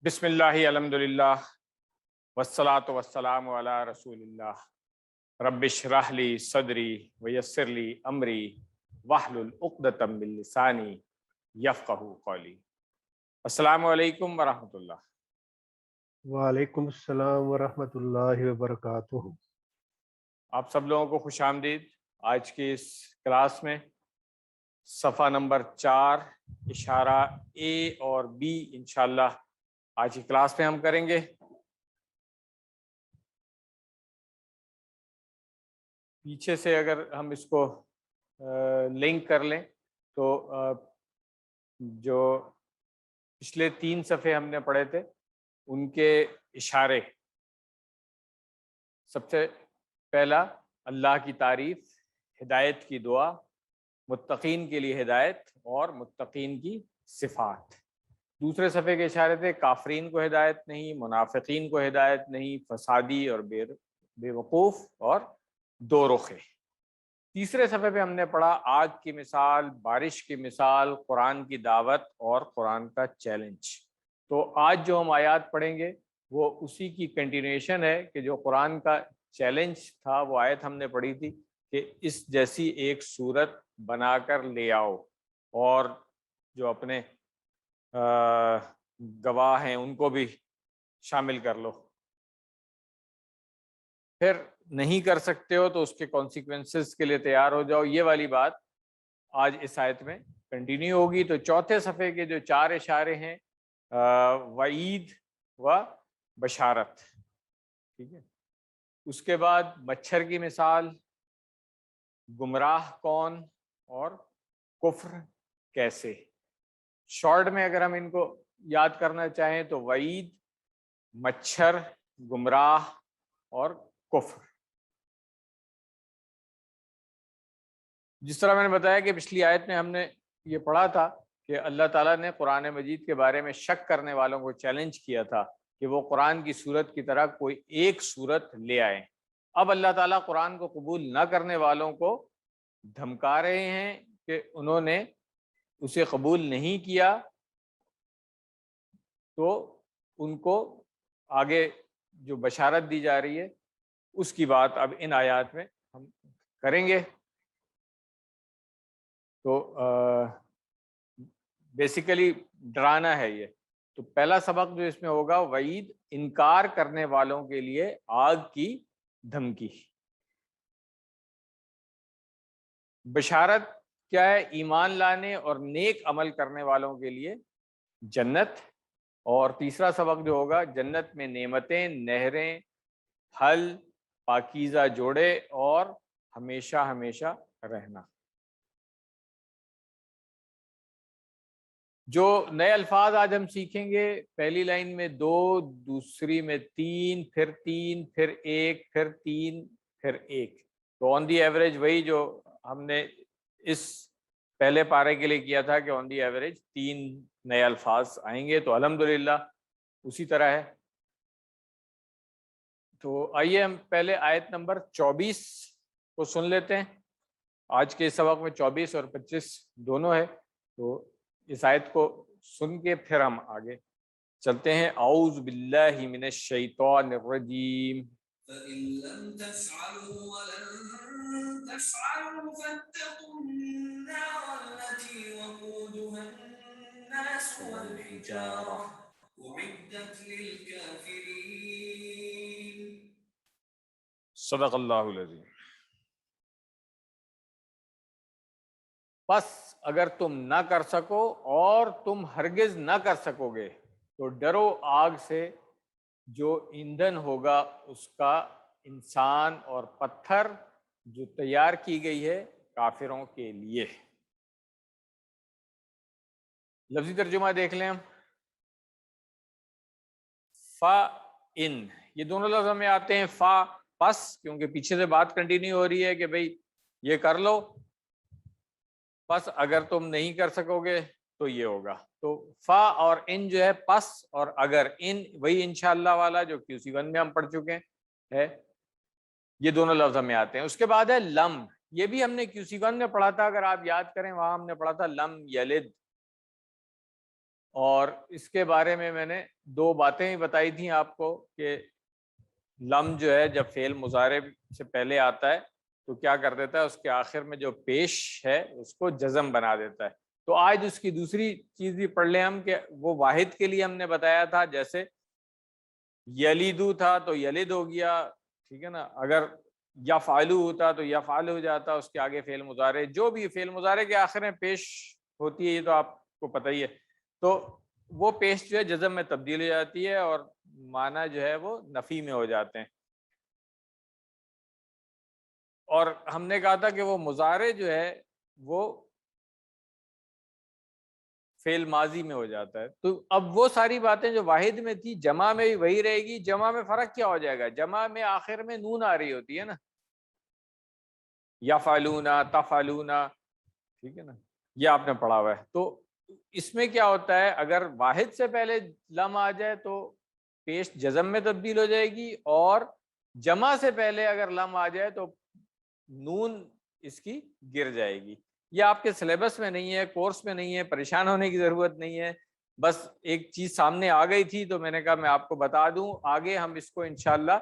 بسم اللہ الحمدللہ والصلاۃ والسلام علی رسول اللہ رب اشرح لی صدری ویسر لی امری واحلل عقدۃ من لسانی یفقہوا قولی۔ السلام علیکم ورحمۃ اللہ۔ وعلیکم السلام ورحمۃ اللہ وبرکاتہ۔ آپ سب لوگوں کو خوش آمدید۔ آج کی اس کلاس میں صفحہ نمبر 4 اشارہ اے اور بی انشاءاللہ آج کی کلاس میں ہم کریں گے۔ پیچھے سے اگر ہم اس کو لنک کر لیں تو جو پچھلے 3 صفحے ہم نے پڑھے تھے ان کے اشارے، سب سے پہلا اللہ کی تعریف، ہدایت کی دعا، متقین کے لیے ہدایت اور متقین کی صفات۔ دوسرے صفحے کے اشارے تھے کافرین کو ہدایت نہیں، منافقین کو ہدایت نہیں، فسادی اور بے وقوف اور دو رخے۔ تیسرے صفحے پہ ہم نے پڑھا آگ کی مثال، بارش کی مثال، قرآن کی دعوت اور قرآن کا چیلنج۔ تو آج جو ہم آیات پڑھیں گے وہ اسی کی کنٹینیوشن ہے کہ جو قرآن کا چیلنج تھا، وہ آیت ہم نے پڑھی تھی کہ اس جیسی ایک صورت بنا کر لے آؤ اور جو اپنے گواہ ہیں ان کو بھی شامل کر لو۔ پھر نہیں کر سکتے ہو تو اس کے کانسیکوینسز کے لیے تیار ہو جاؤ۔ یہ والی بات آج اس آیت میں کنٹینیو ہوگی۔ تو چوتھے صفحے کے جو 4 اشارے ہیں، وعید و بشارت، ٹھیک ہے۔ اس کے بعد مچھر کی مثال، گمراہ کون اور کفر کیسے۔ شارٹ میں اگر ہم ان کو یاد کرنا چاہیں تو وعید، مچھر، گمراہ اور کفر۔ جس طرح میں نے بتایا کہ پچھلی آیت میں ہم نے یہ پڑھا تھا کہ اللہ تعالیٰ نے قرآن مجید کے بارے میں شک کرنے والوں کو چیلنج کیا تھا کہ وہ قرآن کی صورت کی طرح کوئی ایک صورت لے آئیں۔ اب اللہ تعالیٰ قرآن کو قبول نہ کرنے والوں کو دھمکا رہے ہیں کہ انہوں نے اسے قبول نہیں کیا تو ان کو آگے جو بشارت دی جا رہی ہے اس کی بات اب ان آیات میں ہم کریں گے۔ تو بیسیکلی ڈرانا ہے یہ۔ تو پہلا سبق جو اس میں ہوگا وعید، انکار کرنے والوں کے لیے آگ کی دھمکی۔ بشارت کیا ہے؟ ایمان لانے اور نیک عمل کرنے والوں کے لیے جنت۔ اور تیسرا سبق جو ہوگا جنت میں نعمتیں، نہریں، پھل، پاکیزہ جوڑے اور ہمیشہ ہمیشہ رہنا۔ جو نئے الفاظ آج ہم سیکھیں گے، پہلی لائن میں 2، دوسری میں 3، پھر 3، پھر 1، پھر 3، پھر 1۔ تو آن دی ایوریج وہی جو ہم نے اس پہلے پارے کے لیے کیا تھا کہ آن دی ایوریج 3 نئے الفاظ آئیں گے، تو الحمدللہ اسی طرح ہے۔ تو آئیے ہم پہلے آیت نمبر 24 کو سن لیتے ہیں۔ آج کے سبق میں 24 اور 25 دونوں ہے، تو اس آیت کو سن کے پھر ہم آگے چلتے ہیں۔ اعوذ باللہ من الشیطان الرجیم۔ فَإِن لَّمْ تَفْعَلُوا وَلَن تَفْعَلُوا فَاتَّقُوا النَّارَ الَّتِي وَقُودُهَا النَّاسُ وَالْحِجَارَةُ أُعِدَّتْ لِلْكَافِرِينَ۔ صدق اللہ العظیم۔ بس اگر تم نہ کر سکو اور تم ہرگز نہ کر سکو گے تو ڈرو آگ سے جو ایندھن ہوگا اس کا انسان اور پتھر، جو تیار کی گئی ہے کافروں کے لیے۔ لفظی ترجمہ دیکھ لیں ہم۔ فا ان، یہ دونوں لفظ ہمیں آتے ہیں فا پس، کیونکہ پیچھے سے بات کنٹینیو ہو رہی ہے کہ بھئی یہ کر لو، پس اگر تم نہیں کر سکو گے تو یہ ہوگا۔ تو فا اور ان جو ہے پس اور اگر، ان وہی انشاءاللہ والا جو QC1 میں ہم پڑھ چکے ہیں، یہ دونوں لفظ ہمیں آتے ہیں۔ اس کے بعد ہے لم، یہ بھی ہم نے QC1 میں پڑھا تھا، اگر آپ یاد کریں وہاں ہم نے پڑھا تھا لم یلد، اور اس کے بارے میں نے دو باتیں ہی بتائی تھیں آپ کو کہ لم جو ہے جب فعل مضارع سے پہلے آتا ہے تو کیا کر دیتا ہے، اس کے آخر میں جو پیش ہے اس کو جزم بنا دیتا ہے. تو آج اس کی دوسری چیز بھی پڑھ لیں ہم کہ وہ واحد کے لیے ہم نے بتایا تھا، جیسے یلیدو تھا تو یلد ہو گیا، ٹھیک ہے نا. اگر یفعلو ہوتا تو یفعل ہو جاتا، اس کے آگے فعل مضارع، جو بھی فعل مضارع کے آخر میں پیش ہوتی ہے یہ تو آپ کو پتہ ہی ہے، تو وہ پیش جو ہے جزم میں تبدیل ہو جاتی ہے اور معنی جو ہے وہ نفی میں ہو جاتے ہیں. اور ہم نے کہا تھا کہ وہ مضارع جو ہے وہ فعل ماضی میں ہو جاتا ہے. تو اب وہ ساری باتیں جو واحد میں تھی جمع میں بھی وہی رہے گی. جمع میں فرق کیا ہو جائے گا، جمع میں آخر میں نون آ رہی ہوتی ہے نا، یفعلونا تفعلونا، ٹھیک ہے نا، یہ آپ نے پڑھا ہوا ہے. تو اس میں کیا ہوتا ہے، اگر واحد سے پہلے لم آ جائے تو پیش جزم میں تبدیل ہو جائے گی، اور جمع سے پہلے اگر لم آ جائے تو نون اس کی گر جائے گی. یہ آپ کے سلیبس میں نہیں ہے، کورس میں نہیں ہے، پریشان ہونے کی ضرورت نہیں ہے. بس ایک چیز سامنے آ گئی تھی تو میں نے کہا میں آپ کو بتا دوں. آگے ہم اس کو انشاءاللہ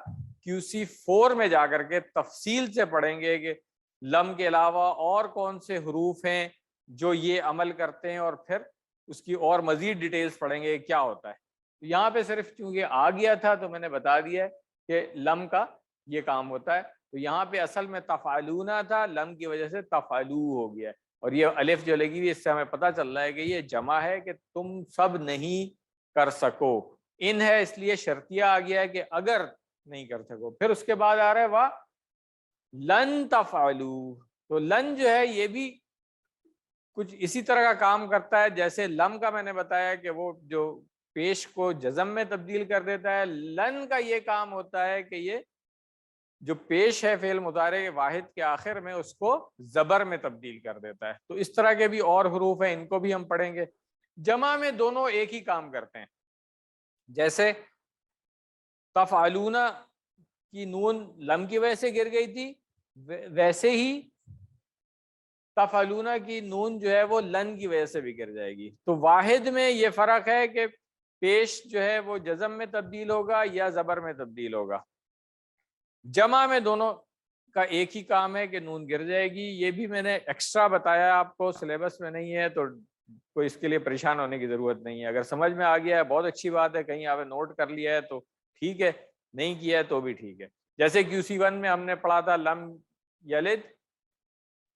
QC4 میں جا کر کے تفصیل سے پڑھیں گے کہ لم کے علاوہ اور کون سے حروف ہیں جو یہ عمل کرتے ہیں، اور پھر اس کی اور مزید ڈیٹیلز پڑھیں گے کیا ہوتا ہے. یہاں پہ صرف چونکہ آ گیا تھا تو میں نے بتا دیا ہے کہ لم کا یہ کام ہوتا ہے. تو یہاں پہ اصل میں تفعلونا تھا، لم کی وجہ سے تفعلو ہو گیا ہے. اور یہ الف جو لگی ہوئی اس سے ہمیں پتہ چل رہا ہے کہ یہ جمع ہے کہ تم سب نہیں کر سکو. ان ہے اس لیے شرطیہ آ گیا ہے کہ اگر نہیں کر سکو. پھر اس کے بعد آ رہا ہے وا لن تفعلوا. تو لن جو ہے یہ بھی کچھ اسی طرح کا کام کرتا ہے جیسے لم کا میں نے بتایا کہ وہ جو پیش کو جزم میں تبدیل کر دیتا ہے. لن کا یہ کام ہوتا ہے کہ یہ جو پیش ہے فعل مضارع کے واحد کے آخر میں اس کو زبر میں تبدیل کر دیتا ہے. تو اس طرح کے بھی اور حروف ہیں، ان کو بھی ہم پڑھیں گے. جمع میں دونوں ایک ہی کام کرتے ہیں. جیسے تفعلونا کی نون لم کی وجہ سے گر گئی تھی، ویسے ہی تفعلونا کی نون جو ہے وہ لن کی وجہ سے بھی گر جائے گی. تو واحد میں یہ فرق ہے کہ پیش جو ہے وہ جزم میں تبدیل ہوگا یا زبر میں تبدیل ہوگا. جمع میں دونوں کا ایک ہی کام ہے کہ نون گر جائے گی. یہ بھی میں نے ایکسٹرا بتایا آپ کو، سلیبس میں نہیں ہے تو کوئی اس کے لیے پریشان ہونے کی ضرورت نہیں ہے. اگر سمجھ میں آ گیا ہے بہت اچھی بات ہے، کہیں آپ نے نوٹ کر لیا ہے تو ٹھیک ہے، نہیں کیا ہے تو بھی ٹھیک ہے. جیسے QC1 میں ہم نے پڑھا تھا لم یلد،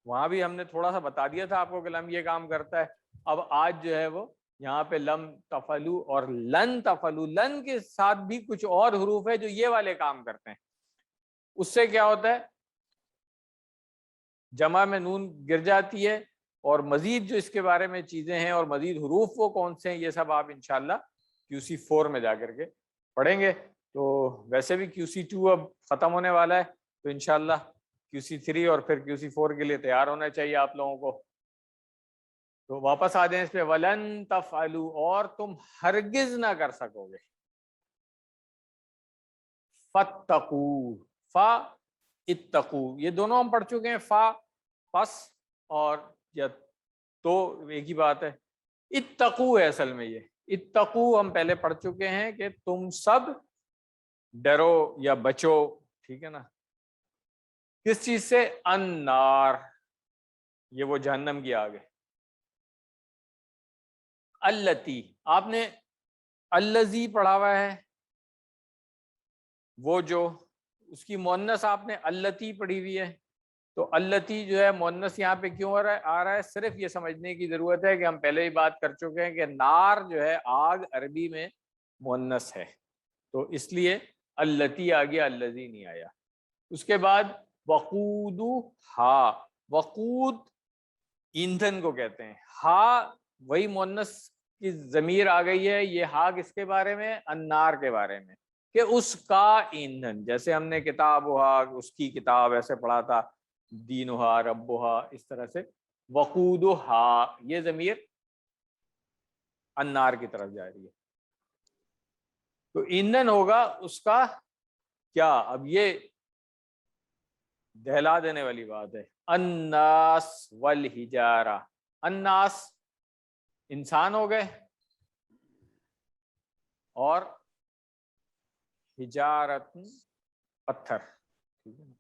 وہاں بھی ہم نے تھوڑا سا بتا دیا تھا آپ کو کہ لم یہ کام کرتا ہے. اب آج جو ہے وہ یہاں پہ لم تفعلوا اور لن تفعلوا، لن کے ساتھ بھی کچھ اور حروف ہے جو یہ والے کام کرتے ہیں. اس سے کیا ہوتا ہے، جمع میں نون گر جاتی ہے. اور مزید جو اس کے بارے میں چیزیں ہیں اور مزید حروف وہ کون سے ہیں یہ سب آپ انشاءاللہ QC4 میں جا کر کے پڑھیں گے. تو ویسے بھی QC2 اب ختم ہونے والا ہے تو انشاءاللہ QC3 اور پھر QC4 کے لیے تیار ہونا چاہیے آپ لوگوں کو. تو واپس آ جائیں اس پہ، ولن تفعلوا، اور تم ہرگز نہ کر سکو گے. فاتقوا، فا اتقو، یہ دونوں ہم پڑھ چکے ہیں. فا پس اور یا تو ایک ہی بات ہے. اتقو ہے اصل میں، یہ اتقو ہم پہلے پڑھ چکے ہیں کہ تم سب ڈرو یا بچو، ٹھیک ہے نا. کس چیز سے؟ النار، یہ وہ جہنم کی آگ ہے. التی، آپ نے الذی پڑھا ہوا ہے، وہ جو اس کی مؤنث آپ نے التی پڑھی ہوئی ہے. تو التی جو ہے مؤنث یہاں پہ کیوں آ رہا ہے، صرف یہ سمجھنے کی ضرورت ہے کہ ہم پہلے ہی بات کر چکے ہیں کہ نار جو ہے آگ عربی میں مؤنث ہے، تو اس لیے التی آ گیا، الذی نہیں آیا. اس کے بعد وقودھا، وقود ایندھن کو کہتے ہیں. ہا وہی مؤنث کی ضمیر آ گئی ہے. یہ ہا کس کے بارے میں؟ النار کے بارے میں، کہ اس کا ایندھن. جیسے ہم نے کتابھا، اس کی کتاب ایسے پڑھا تھا، دینھا ربھا، اس طرح سے وقودھا یہ ضمیر النار کی طرف جا رہی ہے. تو ایندھن ہوگا اس کا کیا، اب یہ دہلا دینے والی بات ہے. الناس والحجارہ، الناس انسان ہو گئے، اور حجارت پتھر. ٹھیک ہے.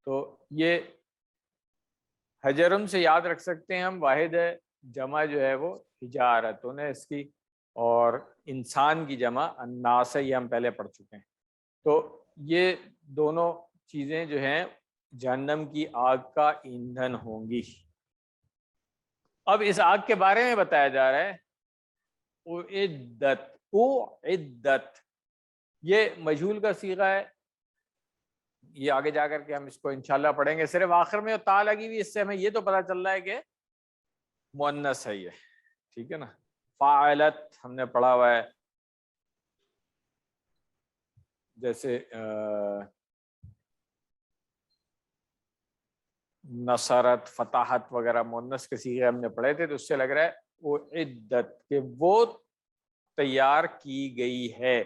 تو یہ حجرن سے یاد رکھ سکتے ہیں ہم, واحد ہے, جمع جو ہے وہ حجارتن ہے اس کی, اور انسان کی جمع الناس ہے, یہ ہم پہلے پڑھ چکے ہیں. تو یہ دونوں چیزیں جو ہیں جہنم کی آگ کا ایندھن ہوں گی. اب اس آگ کے بارے میں بتایا جا رہا ہے اعدت. اعدت یہ مجہول کا صیغہ ہے, یہ آگے جا کر کے ہم اس کو انشاءاللہ پڑھیں گے. صرف آخر میں تا لگی ہوئی, اس سے ہمیں یہ تو پتہ چل رہا ہے کہ مؤنث ہے یہ. ٹھیک ہے نا. فاعلت ہم نے پڑھا ہوا ہے, جیسے نصرت, فتحت وغیرہ مؤنث کے صیغے ہم نے پڑھے تھے, تو اس سے لگ رہا ہے وہ عدت کہ وہ تیار کی گئی ہے.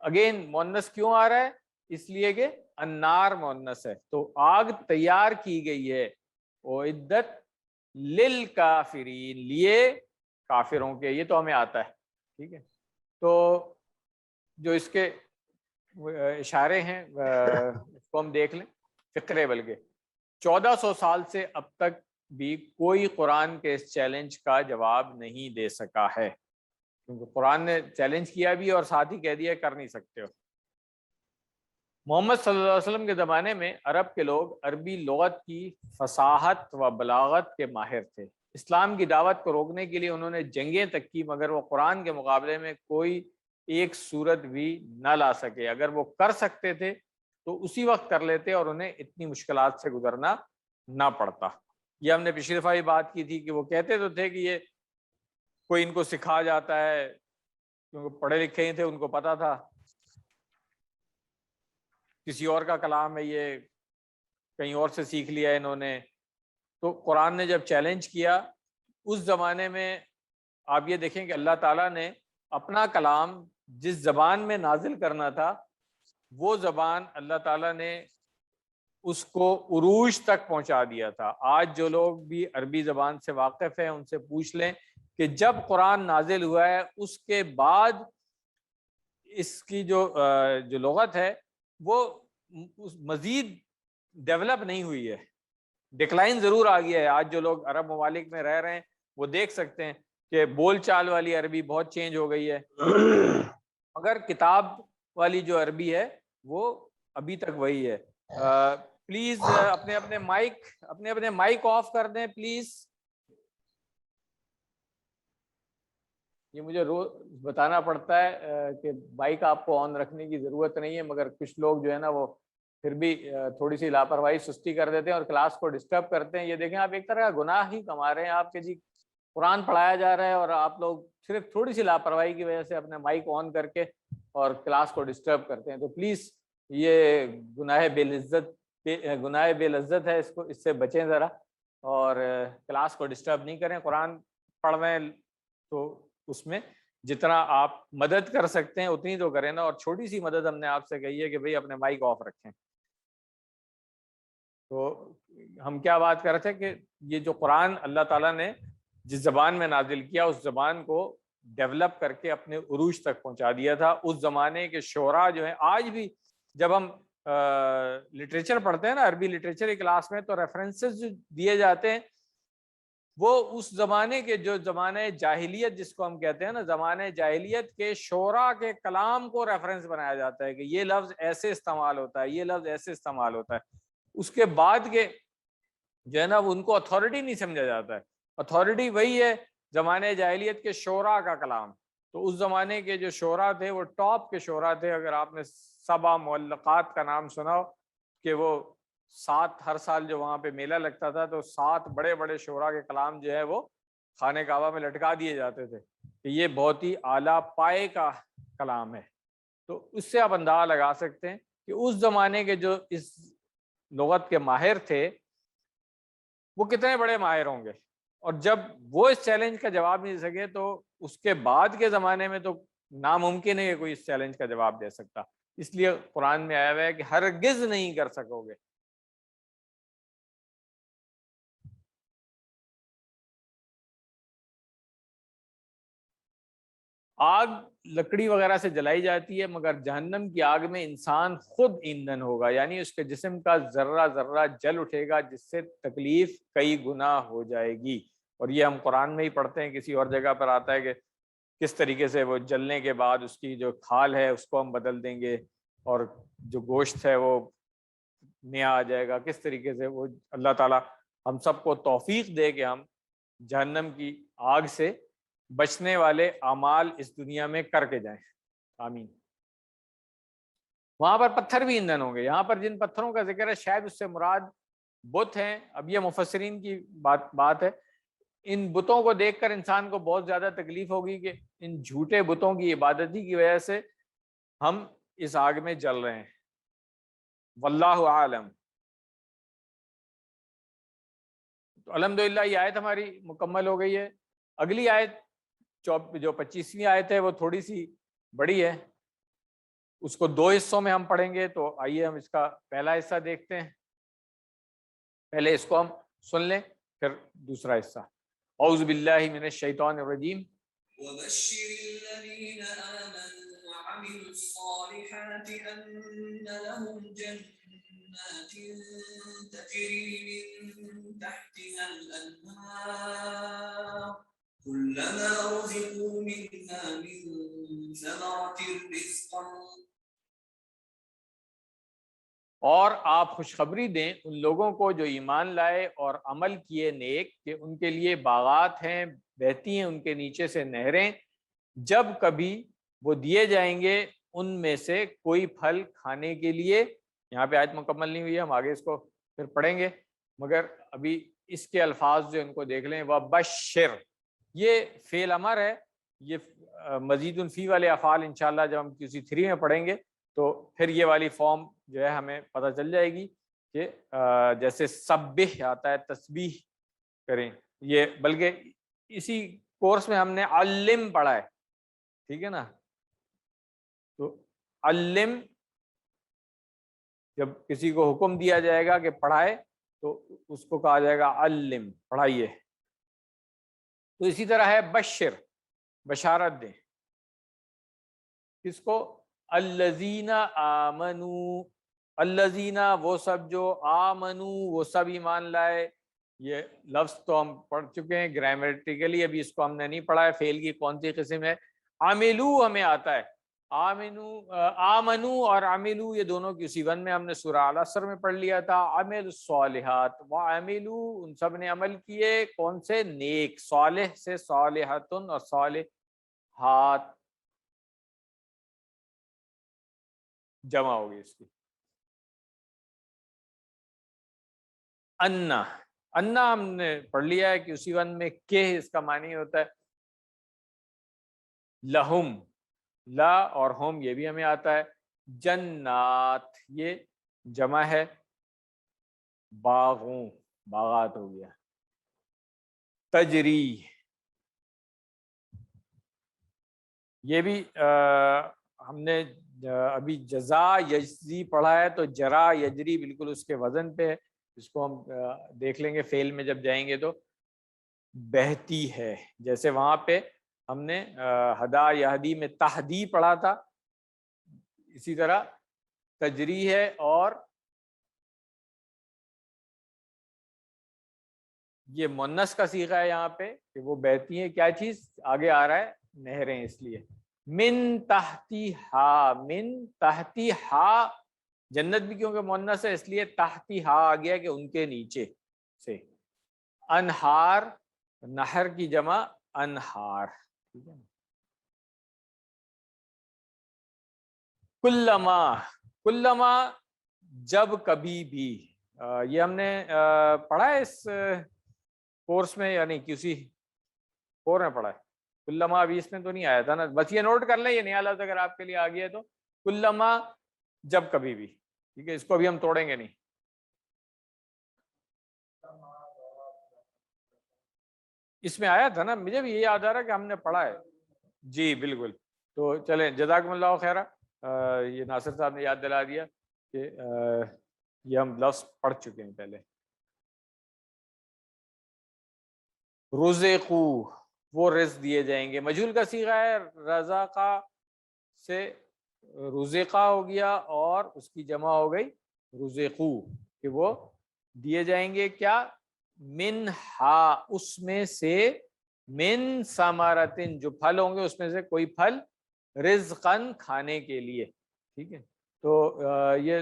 اگین مؤنث کیوں آ رہا ہے؟ اس لیے کہ النار مؤنث ہے, تو آگ تیار کی گئی ہے. وہ عدت للکافرین, لیے کافروں کے, یہ تو ہمیں آتا ہے. ٹھیک ہے. تو جو اس کے اشارے ہیں اس کو ہم دیکھ لیں, فقرے. بلکہ 1400 سال سے اب تک بھی کوئی قرآن کے اس چیلنج کا جواب نہیں دے سکا ہے, کیونکہ قرآن نے چیلنج کیا بھی اور ساتھ ہی کہہ دیا کر نہیں سکتے ہو. محمد صلی اللہ علیہ وسلم کے زمانے میں عرب کے لوگ عربی لغت کی فصاحت و بلاغت کے ماہر تھے. اسلام کی دعوت کو روکنے کے لیے انہوں نے جنگیں تک کی, مگر وہ قرآن کے مقابلے میں کوئی ایک صورت بھی نہ لا سکے. اگر وہ کر سکتے تھے تو اسی وقت کر لیتے اور انہیں اتنی مشکلات سے گزرنا نہ پڑتا. یہ ہم نے پچھلی دفعہ ہی بات کی تھی کہ وہ کہتے تو تھے کہ یہ کوئی ان کو سکھا جاتا ہے, کیونکہ پڑھے لکھے ہی تھے, ان کو پتا تھا کسی اور کا کلام ہے, یہ کہیں اور سے سیکھ لیا انہوں نے. تو قرآن نے جب چیلنج کیا اس زمانے میں, آپ یہ دیکھیں کہ اللہ تعالیٰ نے اپنا کلام جس زبان میں نازل کرنا تھا وہ زبان اللہ تعالیٰ نے اس کو عروج تک پہنچا دیا تھا. آج جو لوگ بھی عربی زبان سے واقف ہیں ان سے پوچھ لیں کہ جب قرآن نازل ہوا ہے اس کے بعد اس کی جو لغت ہے وہ مزید ڈیولپ نہیں ہوئی ہے, ڈکلائن ضرور آ گیا ہے. آج جو لوگ عرب ممالک میں رہ رہے ہیں وہ دیکھ سکتے ہیں کہ بول چال والی عربی بہت چینج ہو گئی ہے, مگر کتاب والی جو عربی ہے وہ ابھی تک وہی ہے. پلیز اپنے مائک آف کر دیں پلیز. یہ مجھے روز بتانا پڑتا ہے کہ مائک آپ کو آن رکھنے کی ضرورت نہیں ہے, مگر کچھ لوگ جو ہے نا وہ پھر بھی تھوڑی سی لاپرواہی سستی کر دیتے ہیں اور کلاس کو ڈسٹرب کرتے ہیں. یہ دیکھیں آپ ایک طرح کا گناہ ہی کما رہے ہیں آپ کے, جی قرآن پڑھایا جا رہا ہے اور آپ لوگ صرف تھوڑی سی لاپرواہی کی وجہ سے اپنے مائک آن کر کے اور کلاس کو ڈسٹرب کرتے ہیں. تو پلیز یہ گناہ بے لذت ہے, اس سے بچیں ذرا, اور کلاس کو ڈسٹرب نہیں کریں. قرآن پڑھ رہے ہیں تو اس میں جتنا آپ مدد کر سکتے ہیں اتنی تو کریں نا, اور چھوٹی سی مدد ہم نے آپ سے کہی ہے کہ بھئی اپنے مائک آف رکھیں. تو ہم کیا بات کر رہے تھے کہ یہ جو قرآن اللہ تعالیٰ نے جس زبان میں نازل کیا اس زبان کو ڈیولپ کر کے اپنے عروج تک پہنچا دیا تھا. اس زمانے کے شعراء جو ہیں, آج بھی جب ہم لٹریچر پڑھتے ہیں نا, عربی لٹریچر کی کلاس میں, تو ریفرنسز جو دیے جاتے ہیں وہ اس زمانے کے, جو زمانہ جاہلیت جس کو ہم کہتے ہیں نا, زمانہ جاہلیت کے شعراء کے کلام کو ریفرنس بنایا جاتا ہے کہ یہ لفظ ایسے استعمال ہوتا ہے, یہ لفظ ایسے استعمال ہوتا ہے. اس کے بعد کے جو ہے نا وہ ان کو اتھارٹی نہیں سمجھا جاتا ہے. اتھارٹی وہی ہے زمانہ جاہلیت کے شعراء کا کلام. تو اس زمانے کے جو شعراء تھے وہ ٹاپ کے شعراء تھے. اگر آپ نے سبع معلقات کا نام سنا ہو کہ وہ 7 ہر سال جو وہاں پہ میلہ لگتا تھا تو 7 بڑے بڑے شعراء کے کلام جو ہے وہ خانہ کعبہ میں لٹکا دیے جاتے تھے کہ یہ بہت ہی اعلیٰ پائے کا کلام ہے. تو اس سے آپ اندازہ لگا سکتے ہیں کہ اس زمانے کے جو اس لغت کے ماہر تھے وہ کتنے بڑے ماہر ہوں گے. اور جب وہ اس چیلنج کا جواب نہیں دے سکے تو اس کے بعد کے زمانے میں تو ناممکن ہے کہ کوئی اس چیلنج کا جواب دے سکتا. اس لیے قرآن میں آیا ہوا ہے کہ ہرگز نہیں کر سکو گے. آگ لکڑی وغیرہ سے جلائی جاتی ہے، مگر جہنم کی آگ میں انسان خود ایندھن ہوگا، یعنی اس کے جسم کا ذرہ ذرہ جل اٹھے گا، جس سے تکلیف کئی گنا ہو جائے گی۔ اور یہ ہم قرآن میں ہی پڑھتے ہیں، کسی اور جگہ پر آتا ہے کہ کس طریقے سے وہ جلنے کے بعد اس کی جو کھال ہے اس کو ہم بدل دیں گے، اور جو گوشت ہے وہ نیا آ جائے گا۔ کس طریقے سے وہ اللہ تعالیٰ ہم سب کو توفیق دے کہ ہم جہنم کی آگ سے بچنے والے اعمال اس دنیا میں کر کے جائیں، آمین۔ وہاں پر پتھر بھی ایندھن ہوں گے۔ یہاں پر جن پتھروں کا ذکر ہے شاید اس سے مراد بت ہیں۔ اب یہ مفسرین کی بات ہے، ان بتوں کو دیکھ کر انسان کو بہت زیادہ تکلیف ہوگی کہ ان جھوٹے بتوں کی عبادتی کی وجہ سے ہم اس آگ میں جل رہے ہیں، واللہ عالم۔ تو الحمدللہ یہ آیت ہماری مکمل ہو گئی ہے۔ اگلی آیت جو 25ویں آیت ہے وہ تھوڑی سی بڑی ہے، اس کو دو حصوں میں ہم پڑھیں گے، تو آئیے ہم اس کا پہلا حصہ دیکھتے ہیں۔ پہلے اس کو ہم سن لیں، پھر دوسرا حصہ۔ اعوذ باللہ من الشیطان الرجیم۔ وبشر الذين آمنوا وعملوا الصالحات أن لهم جنات تجري من تحتها الأنهار كلما رزقوا منها من ثمرة رزقا۔ اور آپ خوشخبری دیں ان لوگوں کو جو ایمان لائے اور عمل کیے نیک، کہ ان کے لیے باغات ہیں، بہتی ہیں ان کے نیچے سے نہریں، جب کبھی وہ دیے جائیں گے ان میں سے کوئی پھل کھانے کے لیے۔ یہاں پہ آیت مکمل نہیں ہوئی ہے، ہم آگے اس کو پھر پڑھیں گے، مگر ابھی اس کے الفاظ جو ان کو دیکھ لیں۔ وَبَشِّرْ، یہ فعل امر ہے، یہ مزید فی والے افعال انشاءاللہ جب ہم کسی 3 میں پڑھیں گے تو پھر یہ والی فارم جو ہے ہمیں پتہ چل جائے گی کہ جیسے سبح آتا ہے تسبیح کریں، یہ بلکہ اسی کورس میں ہم نے علم پڑھا ہے، ٹھیک ہے نا؟ تو علم، جب کسی کو حکم دیا جائے گا کہ پڑھائے تو اس کو کہا جائے گا علم، پڑھائیے۔ تو اسی طرح ہے بشر، بشارت دیں، کس کو؟ الذین آمنو، الذین وہ سب جو، آمنو وہ سب ایمان لائے۔ یہ لفظ تو ہم پڑھ چکے ہیں گرامیٹیکلی، ابھی اس کو ہم نے نہیں پڑھا ہے، فعل کی کون سی قسم ہے۔ عملو ہمیں آتا ہے، آمنو اور عملو یہ دونوں کی اسی ون میں ہم نے سورہ العصر میں پڑھ لیا تھا۔ عمل الصالحات وعملو، ان سب نے عمل کیے، کون سے؟ نیک۔ صالح سے صالحتن اور صالحات جمع ہوگی اس کی۔ انا، انا ہم نے پڑھ لیا ہے کہ اسی ون میں کہ اس کا معنی ہوتا ہے لہم، لا اور ہم یہ بھی ہمیں آتا ہے۔ جنات یہ جمع ہے باغوں، باغات ہو گیا۔ تجری، یہ بھی ہم نے ابھی جزا یجزی پڑھا ہے، تو جرا یجری بالکل اس کے وزن پہ ہے، اس کو ہم دیکھ لیں گے فعل میں جب جائیں گے تو۔ بہتی ہے، جیسے وہاں پہ ہم نے ہدا یہدی میں تہدی پڑھا تھا، اسی طرح تجری ہے، اور یہ مؤنث کا صیغہ ہے یہاں پہ کہ وہ بہتی ہیں۔ کیا چیز؟ آگے آ رہا ہے نہریں، اس لیے من تحتی ہا، من تحتی ہا، جنت بھی کیونکہ مؤنث ہے اس لیے تحتی ہا آ گیا کہ ان کے نیچے سے۔ انہار، نہر کی جمع انہار، ٹھیک ہے۔ کلما، کلما جب کبھی بھی، یہ ہم نے پڑھا ہے اس کورس میں یا نہیں؟ کسی اور میں پڑھا ہے کلما؟ ابھی اس میں تو نہیں آیا تھا نا، بس یہ نوٹ کر لیں، یہ نیا لفظ اگر آپ کے لیے آ گیا ہے تو کلما جب کبھی بھی، ٹھیک ہے، اس کو بھی ہم توڑیں گے نہیں۔ اس میں آیا تھا نا، مجھے بھی یہ یاد آ رہا کہ ہم نے پڑھا ہے، جی بالکل۔ تو چلیں جزاکم اللہ خیرہ، یہ ناصر صاحب نے یاد دلا دیا کہ یہ ہم لفظ پڑھ چکے ہیں پہلے۔ رزقو، وہ رزق دیے جائیں گے. مجہول کا صیغہ ہے رزقا سے رزقا ہو گیا اور اس کی جمع ہو گئی رزقو کہ وہ دیے جائیں گے کیا من ہا اس میں سے من ثمرتن جو پھل ہوں گے اس میں سے کوئی پھل رزقن کھانے کے لیے. ٹھیک ہے تو یہ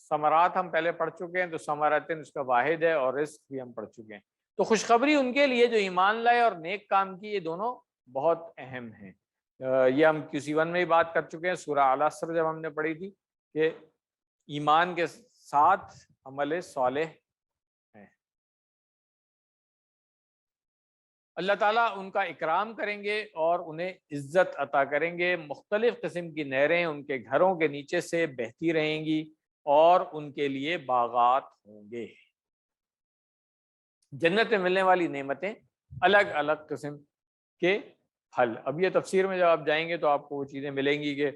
ثمرات ہم پہلے پڑھ چکے ہیں تو ثمرتن اس کا واحد ہے اور رزق بھی ہم پڑھ چکے ہیں. تو خوشخبری ان کے لیے جو ایمان لائے اور نیک کام کی یہ دونوں بہت اہم ہیں. یہ ہم QC1 میں ہی بات کر چکے ہیں سورہ العصر جب ہم نے پڑھی تھی کہ ایمان کے ساتھ عمل صالح ہے. اللہ تعالیٰ ان کا اکرام کریں گے اور انہیں عزت عطا کریں گے. مختلف قسم کی نہریں ان کے گھروں کے نیچے سے بہتی رہیں گی اور ان کے لیے باغات ہوں گے. جنت میں ملنے والی نعمتیں الگ الگ قسم کے پھل. اب یہ تفسیر میں جب آپ جائیں گے تو آپ کو وہ چیزیں ملیں گی کہ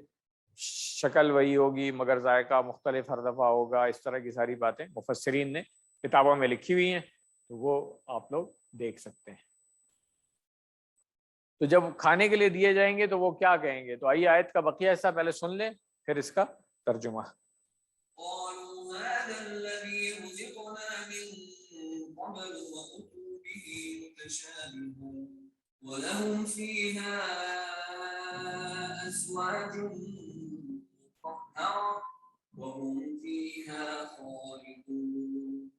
شکل وہی ہوگی مگر ذائقہ مختلف ہر دفعہ ہوگا. اس طرح کی ساری باتیں مفسرین نے کتابوں میں لکھی ہوئی ہیں تو وہ آپ لوگ دیکھ سکتے ہیں. تو جب کھانے کے لیے دیے جائیں گے تو وہ کیا کہیں گے؟ تو آئیے آیت کا بقیہ حصہ پہلے سن لیں پھر اس کا ترجمہ. قالوا هذا الذي رزقنا من قبل وأتوا به متشابها ولهم فيها أزواج مطهرة وهم فيها خالدون.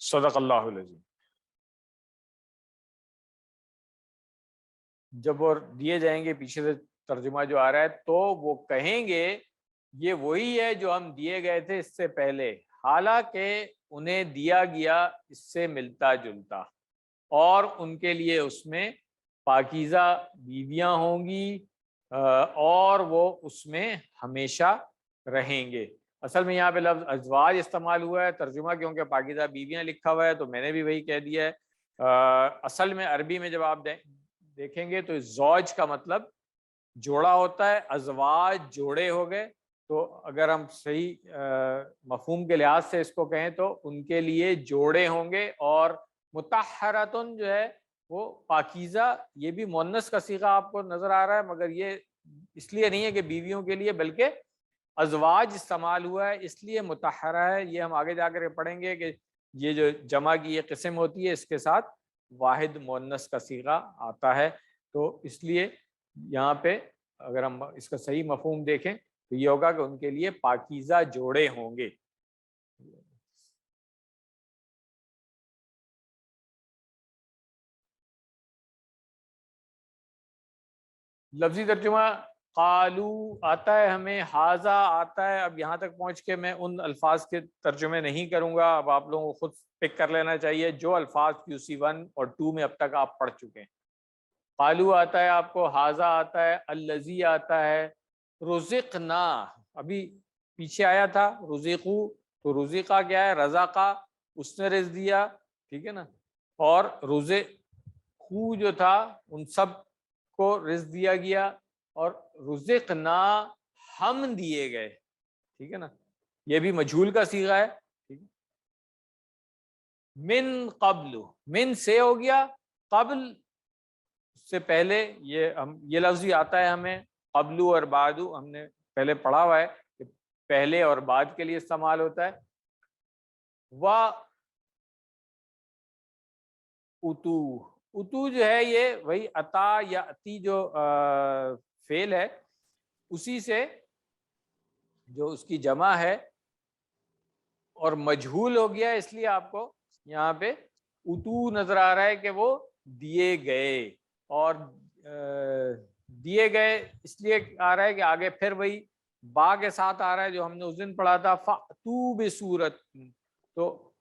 صدق اللہ العظیم. جب وہ دیے جائیں گے پیچھے سے ترجمہ جو آ رہا ہے تو وہ کہیں گے یہ وہی ہے جو ہم دیے گئے تھے اس سے پہلے حالانکہ انہیں دیا گیا اس سے ملتا جلتا اور ان کے لیے اس میں پاکیزہ بیویاں ہوں گی اور وہ اس میں ہمیشہ رہیں گے. اصل میں یہاں پہ لفظ ازواج استعمال ہوا ہے ترجمہ کیونکہ پاکیزہ بیویاں لکھا ہوا ہے تو میں نے بھی وہی کہہ دیا ہے. اصل میں عربی میں جب آپ دیکھیں گے تو زوج کا مطلب جوڑا ہوتا ہے. ازواج جوڑے ہو گئے تو اگر ہم صحیح مفہوم کے لحاظ سے اس کو کہیں تو ان کے لیے جوڑے ہوں گے. اور مطہرتن جو ہے وہ پاکیزہ یہ بھی مؤنث کا صیغہ آپ کو نظر آ رہا ہے مگر یہ اس لیے نہیں ہے کہ بیویوں کے لیے بلکہ ازواج استعمال ہوا ہے اس لیے مطہرہ ہے. یہ ہم آگے جا کر پڑھیں گے کہ یہ جو جمع کی یہ قسم ہوتی ہے اس کے ساتھ واحد مؤنث کا صیغہ آتا ہے. تو اس لیے یہاں پہ اگر ہم اس کا صحیح مفہوم دیکھیں تو یہ ہوگا کہ ان کے لیے پاکیزہ جوڑے ہوں گے. لفظی ترجمہ قالو آتا ہے ہمیں حاذا آتا ہے. اب یہاں تک پہنچ کے میں ان الفاظ کے ترجمے نہیں کروں گا. اب آپ لوگوں کو خود پک کر لینا چاہیے جو الفاظ QC1 اور 2 میں اب تک آپ پڑھ چکے ہیں. قالو آتا ہے آپ کو حاذا آتا ہے الذی آتا ہے رزقنا ابھی پیچھے آیا تھا رزقو تو رزقا کیا ہے رزقا اس نے رزق دیا ٹھیک ہے نا. اور رزقو جو تھا ان سب کو رزق دیا گیا اور رزقنا ہم دیے گئے ٹھیک ہے نا. یہ بھی مجہول کا صیغہ ہے ٹھیک ہے. من قبل من سے ہو گیا قبل سے پہلے یہ لفظ ہی آتا ہے ہمیں قبلو اور بعدو ہم نے پہلے پڑھا ہوا ہے کہ پہلے اور بعد کے لیے استعمال ہوتا ہے. اتو جو ہے یہ وہی عطا یا اتی جو فعل ہے اسی سے جو اس کی جمع ہے اور مجہول ہو گیا اس لیے آپ کو یہاں پہ اتو نظر آ رہا ہے کہ وہ دیے گئے. اور دیے گئے اس لیے آ رہا ہے کہ آگے پھر وہی با کے ساتھ آ رہا ہے جو ہم نے اس دن پڑھا تھا فَأْتُوا بِصُورَةٍ تو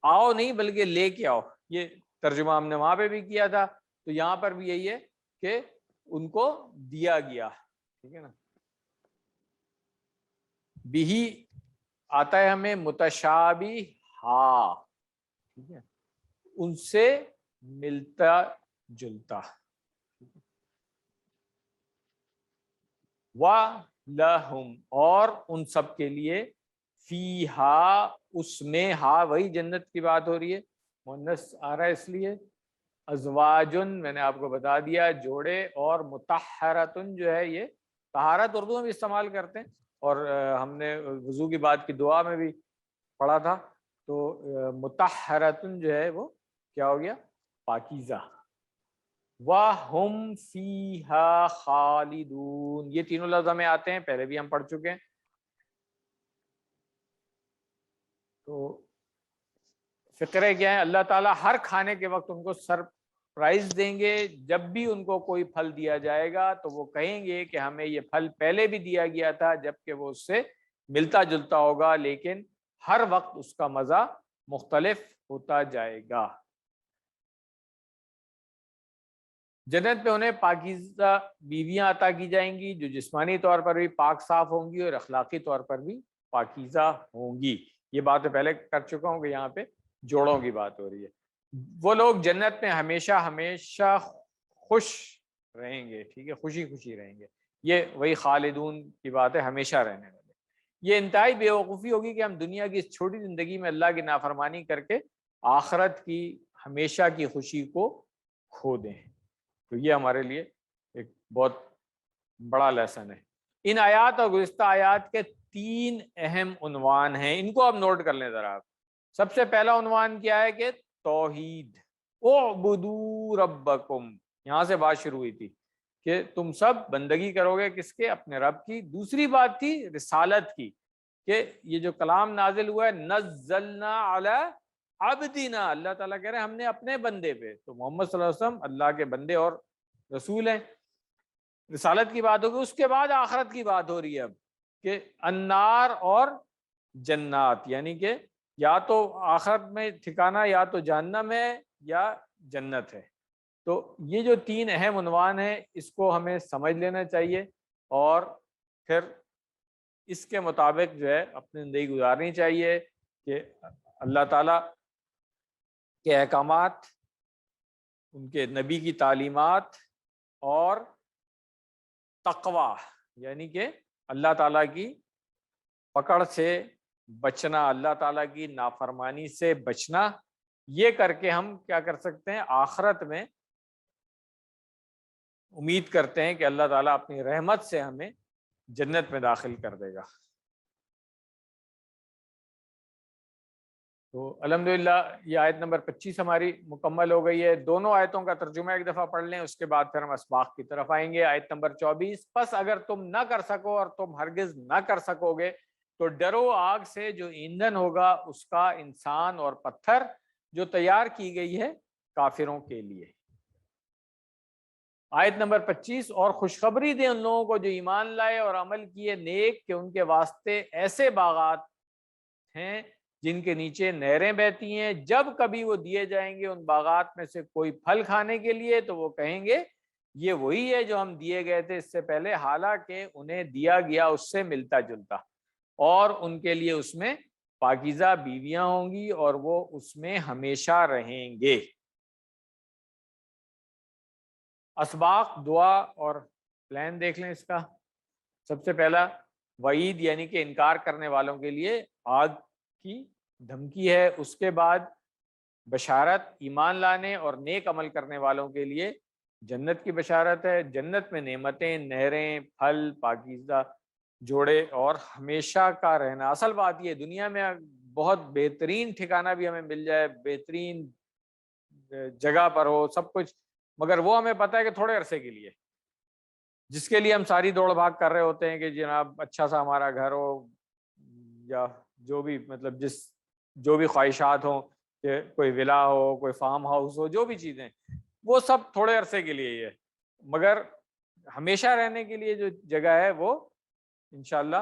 آؤ نہیں بلکہ لے کے آؤ. یہ ترجمہ ہم نے وہاں پہ بھی کیا تھا تو یہاں پر بھی یہی ہے کہ ان کو دیا گیا ٹھیک ہے نا. بھی آتا ہے ہمیں متشابہ ٹھیک ہے ان سے ملتا جلتا. وَلَهُمْ اور ان سب کے لیے فیہا اس میں ہا وہی جنت کی بات ہو رہی ہے مؤنث آ رہا ہے اس لیے ازواجن میں نے آپ کو بتا دیا جوڑے، اور مطہرتن جو ہے یہ طہارت اردو میں بھی استعمال کرتے ہیں، اور ہم نے وضو کی بعد کی دعا میں بھی پڑھا تھا، تو مطہرتن جو ہے وہ کیا ہو گیا؟ پاکیزہ۔ وَهُمْ فِيهَا خَالِدُونَ، یہ تینوں لفظ میں آتے ہیں، پہلے بھی ہم پڑھ چکے ہیں۔ تو فقرے کیا ہے؟ اللہ تعالیٰ ہر کھانے کے وقت ان کو سرپرائز دیں گے۔ جب بھی ان کو کوئی پھل دیا جائے گا تو وہ کہیں گے کہ ہمیں یہ پھل پہلے بھی دیا گیا تھا، جبکہ وہ اس سے ملتا جلتا ہوگا، لیکن ہر وقت اس کا مزہ مختلف ہوتا جائے گا۔ جنت میں انہیں پاکیزہ بیویاں عطا کی جائیں گی جو جسمانی طور پر بھی پاک صاف ہوں گی اور اخلاقی طور پر بھی پاکیزہ ہوں گی۔ یہ بات میں پہلے کر چکا ہوں کہ یہاں پہ جوڑوں کی بات ہو رہی ہے۔ وہ لوگ جنت میں ہمیشہ ہمیشہ خوش رہیں گے، ٹھیک ہے، خوشی خوشی رہیں گے۔ یہ وہی خالدون کی بات ہے، ہمیشہ رہنے والے۔ یہ انتہائی بے وقوفی ہوگی کہ ہم دنیا کی اس چھوٹی زندگی میں اللہ کی نافرمانی کر کے آخرت کی ہمیشہ کی خوشی کو کھو دیں۔ تو یہ ہمارے لیے ایک بہت بڑا لیسن ہے۔ ان آیات اور گزشتہ آیات کے 3 اہم عنوان ہیں، ان کو اب نوٹ کر لیں ذرا آپ۔ سب سے پہلا عنوان کیا ہے کہ توحید، اعبدوا ربکم، یہاں سے بات شروع ہوئی تھی کہ تم سب بندگی کرو گے کس کے؟ اپنے رب کی۔ دوسری بات تھی رسالت کی، کہ یہ جو کلام نازل ہوا ہے، نزلنا علی عبدنا، اللہ تعالیٰ کہہ رہے ہیں ہم نے اپنے بندے پہ، تو محمد صلی اللہ علیہ وسلم اللہ کے بندے اور رسول ہیں۔ رسالت کی بات ہوگی، اس کے بعد آخرت کی بات ہو رہی ہے اب، کہ النار اور جنات، یعنی کہ یا تو آخرت میں ٹھکانہ یا تو جہنم ہے یا جنت ہے۔ تو یہ جو 3 اہم عنوان ہیں اس کو ہمیں سمجھ لینا چاہیے، اور پھر اس کے مطابق جو ہے اپنی زندگی گزارنی چاہیے، کہ اللہ تعالیٰ کے احکامات، ان کے نبی کی تعلیمات، اور تقویٰ یعنی کہ اللہ تعالیٰ کی پکڑ سے بچنا، اللہ تعالیٰ کی نافرمانی سے بچنا، یہ کر کے ہم کیا کر سکتے ہیں؟ آخرت میں امید کرتے ہیں کہ اللہ تعالیٰ اپنی رحمت سے ہمیں جنت میں داخل کر دے گا۔ تو الحمدللہ یہ آیت نمبر 25 ہماری مکمل ہو گئی ہے۔ دونوں آیتوں کا ترجمہ ایک دفعہ پڑھ لیں، اس کے بعد پھر ہم اسباق کی طرف آئیں گے۔ آیت نمبر 24، پس اگر تم نہ کر سکو اور تم ہرگز نہ کر سکو گے تو ڈرو آگ سے جو ایندھن ہوگا اس کا انسان اور پتھر، جو تیار کی گئی ہے کافروں کے لیے۔ آیت نمبر 25، اور خوشخبری دیں ان لوگوں کو جو ایمان لائے اور عمل کیے نیک، کہ ان کے واسطے ایسے باغات ہیں جن کے نیچے نہریں بہتی ہیں، جب کبھی وہ دیے جائیں گے ان باغات میں سے کوئی پھل کھانے کے لیے تو وہ کہیں گے یہ وہی ہے جو ہم دیے گئے تھے اس سے پہلے، حالانکہ انہیں دیا گیا اس سے ملتا جلتا، اور ان کے لیے اس میں پاکیزہ بیویاں ہوں گی اور وہ اس میں ہمیشہ رہیں گے۔ اسباق، دعا اور پلان دیکھ لیں اس کا۔ سب سے پہلا وعید یعنی کہ انکار کرنے والوں کے لیے آگ کی دھمکی ہے، اس کے بعد بشارت ایمان لانے اور نیک عمل کرنے والوں کے لیے جنت کی بشارت ہے، جنت میں نعمتیں، نہریں، پھل، پاکیزہ جوڑے اور ہمیشہ کا رہنا۔ اصل بات یہ دنیا میں بہت بہترین ٹھکانہ بھی ہمیں مل جائے، بہترین جگہ پر ہو سب کچھ، مگر وہ ہمیں پتہ ہے کہ تھوڑے عرصے کے لیے، جس کے لیے ہم ساری دوڑ بھاگ کر رہے ہوتے ہیں کہ جناب اچھا سا ہمارا گھر ہو، یا جو بھی مطلب جو بھی خواہشات ہوں، کہ کوئی ولا ہو، کوئی فارم ہاؤس ہو، جو بھی چیزیں، وہ سب تھوڑے عرصے کے لیے ہی ہے، مگر ہمیشہ رہنے کے لیے جو جگہ ہے وہ انشاءاللہ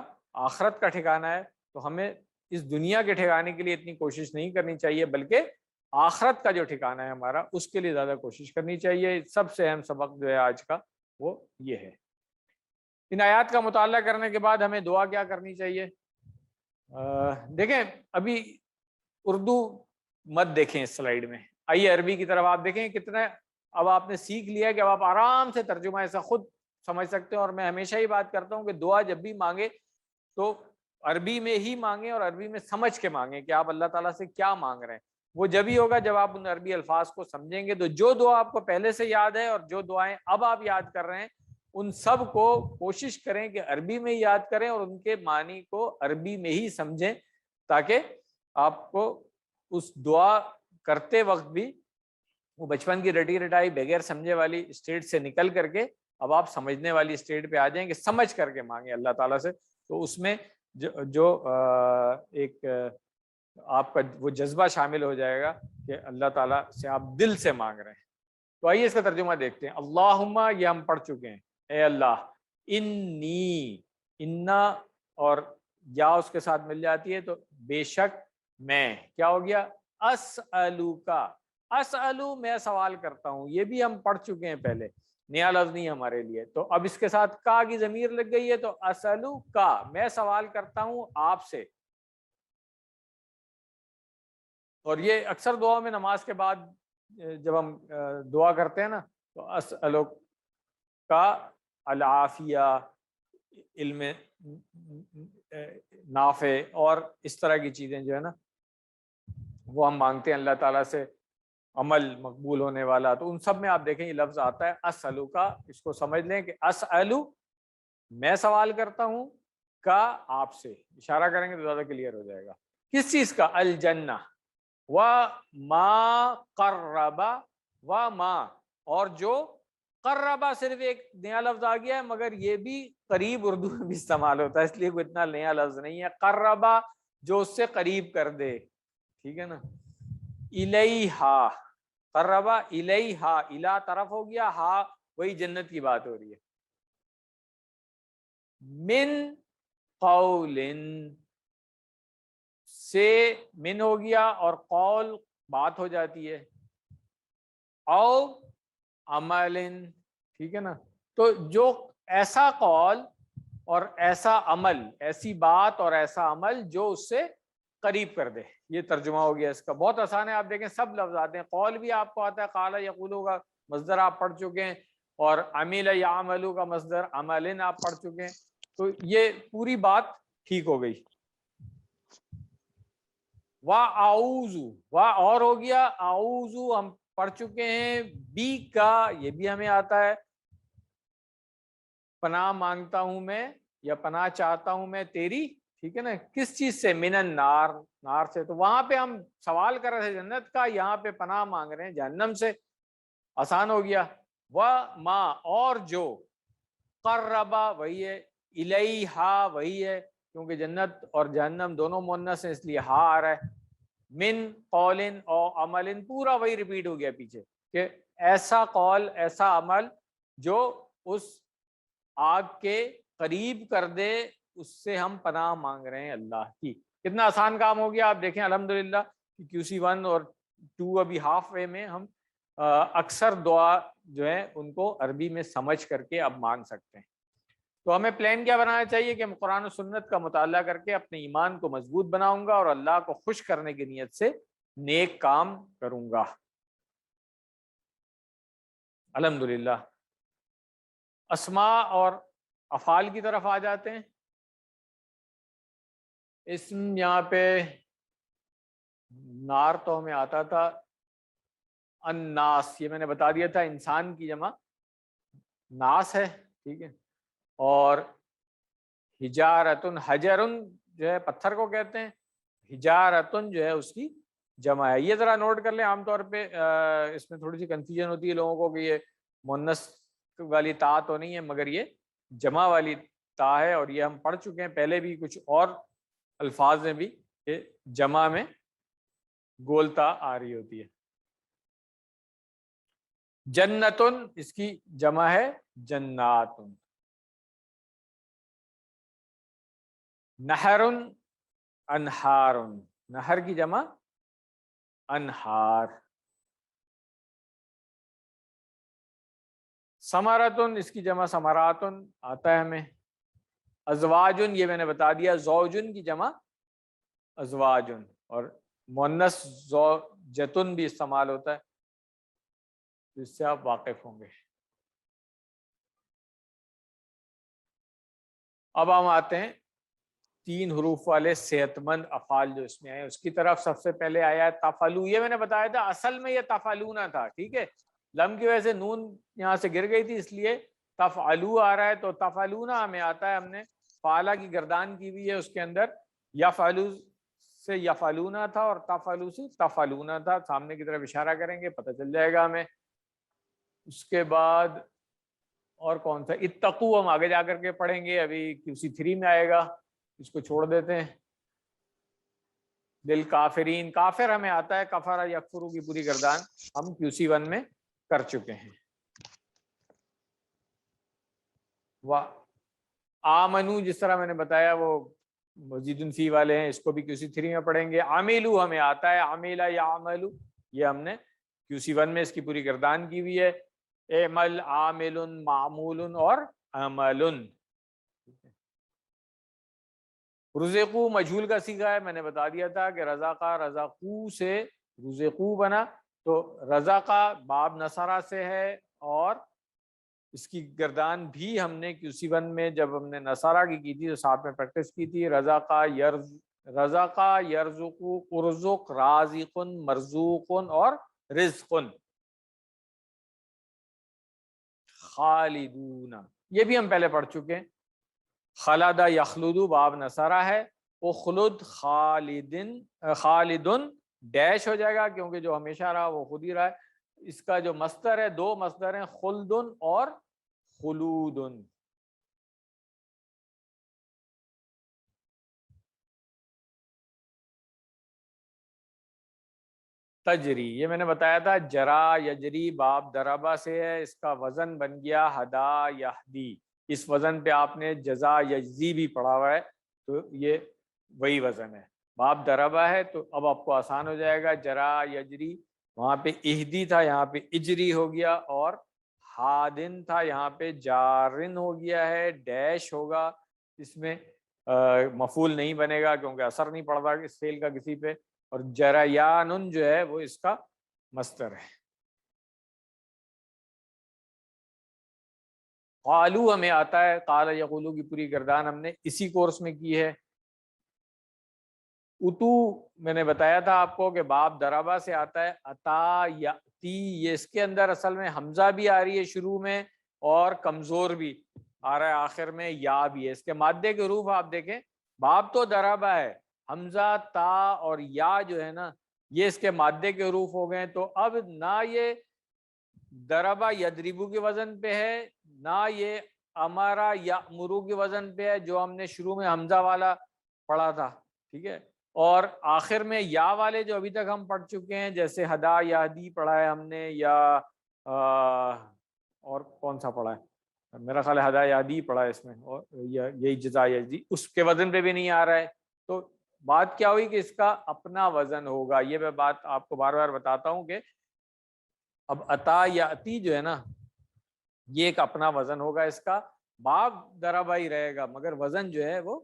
آخرت کا ٹھکانہ ہے۔ تو ہمیں اس دنیا کے ٹھکانے کے لیے اتنی کوشش نہیں کرنی چاہیے، بلکہ آخرت کا جو ٹھکانہ ہے ہمارا اس کے لیے زیادہ کوشش کرنی چاہیے۔ سب سے اہم سبق جو ہے آج کا وہ یہ ہے۔ ان آیات کا مطالعہ کرنے کے بعد ہمیں دعا کیا کرنی چاہیے؟ دیکھیں ابھی اردو مت دیکھیں اس سلائیڈ میں، آئیے عربی کی طرف آپ دیکھیں کتنا اب آپ نے سیکھ لیا کہ اب آپ آرام سے ترجمہ ایسا خود سمجھ سکتے ہیں۔ اور میں ہمیشہ ہی بات کرتا ہوں کہ دعا جب بھی مانگے تو عربی میں ہی مانگیں، اور عربی میں سمجھ کے مانگیں کہ آپ اللہ تعالیٰ سے کیا مانگ رہے ہیں۔ وہ جب ہی ہوگا جب آپ ان عربی الفاظ کو سمجھیں گے. تو جو دعا آپ کو پہلے سے یاد ہے اور جو دعائیں اب آپ یاد کر رہے ہیں ان سب کو کوشش کریں کہ عربی میں یاد کریں اور ان کے معنی کو عربی میں ہی سمجھیں, تاکہ آپ کو اس دعا کرتے وقت بھی وہ بچپن کی رٹی رٹائی بغیر سمجھے والی اسٹیٹ سے نکل کر کے اب آپ سمجھنے والی اسٹیٹ پہ آ جائیں کہ سمجھ کر کے مانگیں اللہ تعالیٰ سے. تو اس میں جو ایک آپ کا وہ جذبہ شامل ہو جائے گا کہ اللہ تعالیٰ سے آپ دل سے مانگ رہے ہیں. تو آئیے اس کا ترجمہ دیکھتے ہیں. اللہم, یہ ہم پڑھ چکے ہیں, اے اللہ, انی, انا اور یا اس کے ساتھ مل جاتی ہے تو بے شک میں, کیا ہو گیا, اسألوکا, اسألو میں سوال کرتا ہوں, یہ بھی ہم پڑھ چکے ہیں پہلے, نیا لفظ نہیں ہمارے لیے. تو اب اس کے ساتھ کا کی ضمیر لگ گئی ہے تو اسألو کا, میں سوال کرتا ہوں آپ سے. اور یہ اکثر دعا میں نماز کے بعد جب ہم دعا کرتے ہیں نا تو اسألو کا العافیہ, علم نافع اور اس طرح کی چیزیں جو ہے نا وہ ہم مانگتے ہیں اللہ تعالیٰ سے, عمل مقبول ہونے والا. تو ان سب میں آپ دیکھیں یہ لفظ آتا ہے اسألو کا. اس کو سمجھ لیں کہ اسألو میں سوال کرتا ہوں, کا آپ سے, اشارہ کریں گے تو زیادہ کلیئر ہو جائے گا. کس چیز کا؟ الجنہ و ما قربا, و ما اور جو, قربا صرف ایک نیا لفظ آ گیا ہے مگر یہ بھی قریب اردو میں بھی استعمال ہوتا ہے, اس لیے کوئی اتنا نیا لفظ نہیں ہے. قربا جو اس سے قریب کر دے, ٹھیک ہے نا. الیہا, قربا الیہا, الا طرف ہو گیا, ہا وہی جنت کی بات ہو رہی ہے. من قول سے, من ہو گیا اور قول بات ہو جاتی ہے, او عمل, ٹھیک ہے نا. تو جو ایسا قول اور ایسا عمل, ایسی بات اور ایسا عمل جو اس سے قریب کر دے, یہ ترجمہ ہو گیا اس کا. بہت آسان ہے, آپ دیکھیں سب لفظ آتے ہیں. قول بھی آپ کو آتا ہے, قال یقولو کا مصدر آپ پڑھ چکے ہیں, اور عمل یعملو کا مصدر عملن آپ پڑھ چکے ہیں. تو یہ پوری بات ٹھیک ہو گئی. وَأَعُوذُ, وا اور ہو گیا, اعوذ ہم پڑھ چکے ہیں, بی کا یہ بھی ہمیں آتا ہے, پناہ مانگتا ہوں میں یا پناہ چاہتا ہوں میں تیری, ٹھیک ہے نا. کس چیز سے؟ من النار, نار سے. تو وہاں پہ ہم سوال کر رہے تھے جنت کا, یہاں پہ پناہ مانگ رہے ہیں جہنم سے, آسان ہو گیا. وَما اور جو, قربا وہی ہے, الیہا وہی ہے, کیونکہ جنت اور جہنم دونوں مؤنث ہیں اس لیے ہا آ رہا ہے. من قول او عمل, پورا وہی ریپیٹ ہو گیا پیچھے, کہ ایسا قول ایسا عمل جو اس آگ کے قریب کر دے, اس سے ہم پناہ مانگ رہے ہیں اللہ کی. کتنا آسان کام ہو گیا. آپ دیکھیں الحمدللہ QC1 اور 2 ابھی ہاف وے میں, ہم اکثر دعا جو ہے ان کو عربی میں سمجھ کر کے اب مانگ سکتے ہیں. تو ہمیں پلان کیا بنانا چاہیے کہ ہم قرآن و سنت کا مطالعہ کر کے اپنے ایمان کو مضبوط بناؤں گا اور اللہ کو خوش کرنے کی نیت سے نیک کام کروں گا. الحمدللہ. اسماء اور افعال کی طرف آ جاتے ہیں. اسم یہاں پہ نار تو ہمیں آتا تھا, الناس یہ میں نے بتا دیا تھا, انسان کی جمع ناس ہے, ٹھیک ہے. اور حجارتن, حجرن جو ہے پتھر کو کہتے ہیں, حجارتن جو ہے اس کی جمع ہے. یہ ذرا نوٹ کر لیں, عام طور پہ اس میں تھوڑی سی کنفیوژن ہوتی ہے لوگوں کو کہ یہ مؤنث والی تا تو نہیں ہے مگر یہ جمع والی تا ہے, اور یہ ہم پڑھ چکے ہیں پہلے بھی کچھ اور الفاظ میں بھی کہ جمع میں گولتا آ رہی ہوتی ہے. جنتن اس کی جمع ہے جناتن. نہرن انہارن, نہر کی جمع انہار. ثمرتن اس کی جمع ثمراتن آتا ہے ہمیں. ازواجن یہ میں نے بتا دیا, زوجن کی جمع ازواجن, اور مؤنث زوجتن بھی استعمال ہوتا ہے, جس سے آپ واقف ہوں گے. اب ہم آتے ہیں 3 حروف والے صحت مند افعال جو اس میں آئے اس کی طرف سب سے پہلے آیا ہے تفعلوا. یہ میں نے بتایا تھا اصل میں یہ تفعلون تھا, ٹھیک ہے, لم کی وجہ سے نون یہاں سے گر گئی تھی اس لیے تفعلوا آ رہا ہے. تو تفعلون ہمیں آتا ہے, ہم نے فعلہ کی گردان کی ہوئی ہے, اس کے اندر یفعلوا سے یفعلون تھا اور تفعلوا سے تفعلون تھا. سامنے کی طرف اشارہ کریں گے پتہ چل جائے گا ہمیں. اس کے بعد اور کون سا, اتقوا ہم آگے جا کر کے پڑھیں گے, ابھی QC3 میں آئے گا, اس کو چھوڑ دیتے ہیں. للکافرین, کافر ہمیں آتا ہے کفر یکفرو کی پوری گردان ہم QC1 میں کر چکے ہیں. آمنو جس طرح میں نے بتایا وہ مزید فی والے ہیں, اس کو بھی QC3 میں پڑھیں گے. عاملو ہمیں آتا ہے عاملہ یعملو, یہ ہم نے QC1 میں اس کی پوری گردان کی ہوئی ہے. اعمل, عامل, معمول اور عمل. رزقو مجہول کا صیغہ ہے, میں نے بتا دیا تھا کہ رزقا رزقو سے رزقو بنا, تو رزقا باب نصرہ سے ہے اور اس کی گردان بھی ہم نے QC1 میں جب ہم نے نصارہ کی تھی تو ساتھ میں پریکٹس کی تھی. رزقا یرزقو, ارزق, رازق, مرزوق اور رزق. خالدون یہ بھی ہم پہلے پڑھ چکے ہیں. خلد یخلد باب نصارہ ہے. اخلد خالدن, خالدن ڈیش ہو جائے گا کیونکہ جو ہمیشہ رہا وہ خود ہی رہا ہے. اس کا جو مصدر ہے, 2 مصدر ہیں, خلدن اور خلودن. تجری یہ میں نے بتایا تھا جرا یجری باب دربا سے ہے, اس کا وزن بن گیا ہدا یہدی. اس وزن پہ آپ نے جزا یجزی بھی پڑھا ہوا ہے, تو یہ وہی وزن ہے. باب دربا ہے تو اب آپ کو آسان ہو جائے گا. جرا یجری وہاں پہ اہدی تھا, یہاں پہ اجری ہو گیا, اور ہادن تھا یہاں پہ جارن ہو گیا ہے. ڈیش ہوگا اس میں, مفعول نہیں بنے گا کیونکہ اثر نہیں پڑتا اس فعل کا کسی پہ. اور جریان جو ہے وہ اس کا مصدر ہے. قالو ہمیں آتا ہے, قال یقولو کی پوری گردان ہم نے اسی کورس میں کی ہے. اتو میں نے بتایا تھا آپ کو کہ باب دربا سے آتا ہے. اتا یاتی, یہ اس کے اندر اصل میں حمزہ بھی آ رہی ہے شروع میں اور کمزور بھی آ رہا ہے آخر میں, یا بھی ہے. اس کے مادے کے حروف آپ دیکھیں, باب تو دربا ہے, حمزہ تا اور یا جو ہے نا یہ اس کے مادے کے حروف ہو گئے. تو اب نہ یہ دربا یدربو کے وزن پہ ہے, نہ یہ امارا یامرو کے وزن پہ ہے جو ہم نے شروع میں حمزہ والا پڑھا تھا, ٹھیک ہے. اور آخر میں یا والے جو ابھی تک ہم پڑھ چکے ہیں, جیسے ہدا یادی پڑھا ہے ہم نے, یا اور کون سا پڑھا ہے, میرا خیال ہے ہدا یادی پڑھا ہے اس میں, اور یہی جزا یزدی, اس کے وزن پہ بھی نہیں آ رہا ہے. تو بات کیا ہوئی کہ اس کا اپنا وزن ہوگا. یہ میں بات آپ کو بار بار بتاتا ہوں کہ اب اتا یا اتی جو ہے نا یہ ایک اپنا وزن ہوگا اس کا. باب دربا ہی رہے گا مگر وزن جو ہے وہ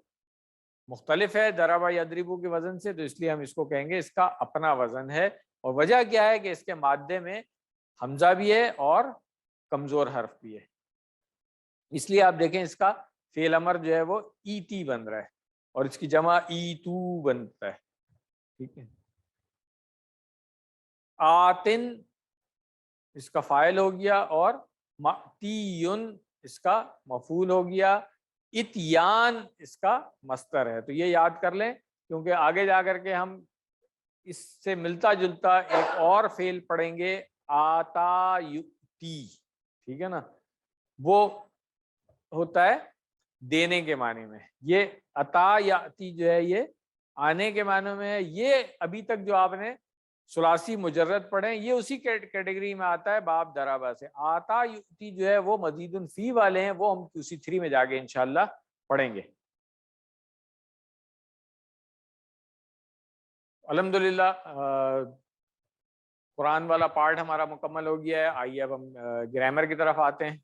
مختلف ہے دربا یدربو کے وزن سے, تو اس لیے ہم اس کو کہیں گے اس کا اپنا وزن ہے. اور وجہ کیا ہے کہ اس کے مادے میں حمزہ بھی ہے اور کمزور حرف بھی ہے, اس لیے آپ دیکھیں اس کا فعل امر جو ہے وہ ایتی بن رہا ہے اور اس کی جمع ایتو بنتا ہے, ٹھیک ہے. آتن اس کا فاعل ہو گیا اور مأتیون اس کا مفعول ہو گیا. اتیان اس کا مصدر ہے. تو یہ یاد کر لیں کیونکہ آگے جا کر کے ہم اس سے ملتا جلتا ایک اور فعل پڑھیں گے, آتا یؤتی, ٹھیک ہے نا, وہ ہوتا ہے دینے کے معنی میں. یہ عطا یاتی جو ہے یہ آنے کے معنی میں ہے. یہ ابھی تک جو آپ نے ثلاثی مجرد پڑھیں یہ اسی کیٹیگری میں آتا ہے باب دربا سے. آتا یؤتی جو ہے وہ مزید فی والے ہیں, وہ ہم QC3 میں جا کے انشاءاللہ پڑھیں گے. الحمدللہ قرآن والا پارٹ ہمارا مکمل ہو گیا ہے. آئیے اب ہم گرامر کی طرف آتے ہیں.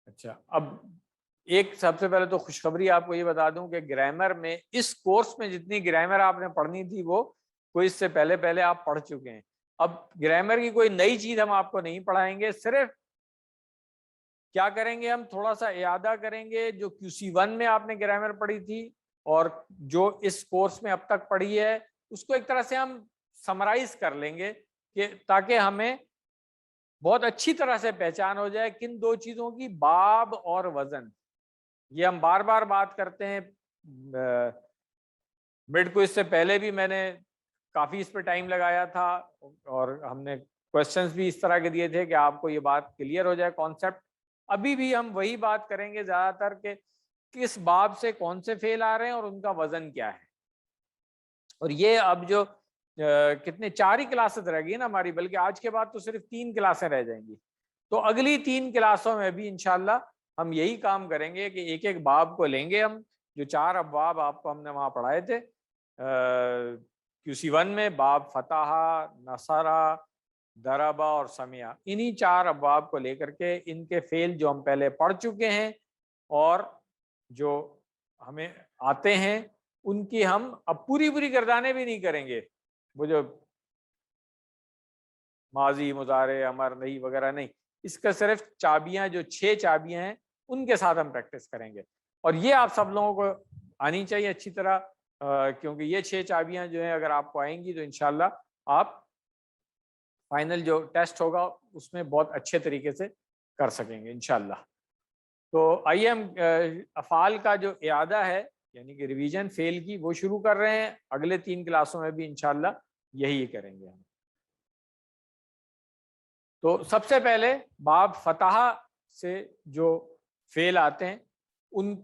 اچھا, اب ایک سب سے پہلے تو خوشخبری آپ کو یہ بتا دوں کہ گرامر میں اس کورس میں جتنی گرامر آپ نے پڑھنی تھی وہ کوئی اس سے پہلے آپ پڑھ چکے ہیں. اب گرامر کی کوئی نئی چیز ہم آپ کو نہیں پڑھائیں گے, صرف کیا کریں گے ہم؟ تھوڑا سا اعادہ کریں گے جو QC1 میں آپ نے گرامر پڑھی تھی اور جو اس کورس میں اب تک پڑھی ہے اس کو ایک طرح سے ہم سمرائز کر لیں گے کہ تاکہ ہمیں بہت اچھی طرح سے پہچان ہو جائے کن دو چیزوں کی، باب اور وزن۔ یہ ہم بار بار بات کرتے ہیں، مڈ کو اس سے پہلے بھی میں نے کافی اس پہ ٹائم لگایا تھا اور ہم نے کوشچنز بھی اس طرح کے دیے تھے کہ آپ کو یہ بات کلیئر ہو جائے کانسیپٹ۔ ابھی بھی ہم وہی بات کریں گے زیادہ تر کہ کس باب سے کون سے فعل آ رہے ہیں اور ان کا وزن کیا ہے۔ اور یہ اب جو کتنے 4 ہی کلاسز رہ گئی نا ہماری، بلکہ آج کے بعد تو صرف 3 کلاسیں رہ جائیں گی، تو اگلی 3 کلاسوں میں بھی انشاءاللہ ہم یہی کام کریں گے کہ ایک ایک باب کو لیں گے ہم، جو 4 ابواب آپ کو ہم نے وہاں پڑھائے تھے QC1 میں، باب فتح، نصرہ، ضربہ اور سمع، انہی 4 ابواب کو لے کر کے ان کے فعل جو ہم پہلے پڑھ چکے ہیں اور جو ہمیں آتے ہیں ان کی ہم اب پوری گردانے بھی نہیں کریں گے، وہ جو ماضی، مضارع، امر، نہیں وغیرہ نہیں، اس کا صرف چابیاں جو 6 چابیاں ہیں ان کے ساتھ ہم پریکٹس کریں گے، اور یہ آپ سب لوگوں کو آنی چاہیے اچھی طرح، کیونکہ یہ 6 چابیاں جو ہیں اگر آپ کو آئیں گی تو انشاءاللہ آپ فائنل جو ٹیسٹ ہوگا اس میں بہت اچھے طریقے سے کر سکیں گے انشاءاللہ۔ تو آئیے ہم افعال کا جو اعادہ ہے یعنی کہ ریویژن فعل کی وہ شروع کر رہے ہیں، اگلے 3 کلاسوں میں بھی انشاءاللہ یہی کریں گے ہم۔ تو سب سے پہلے باب فتح سے جو فعل آتے ہیں ان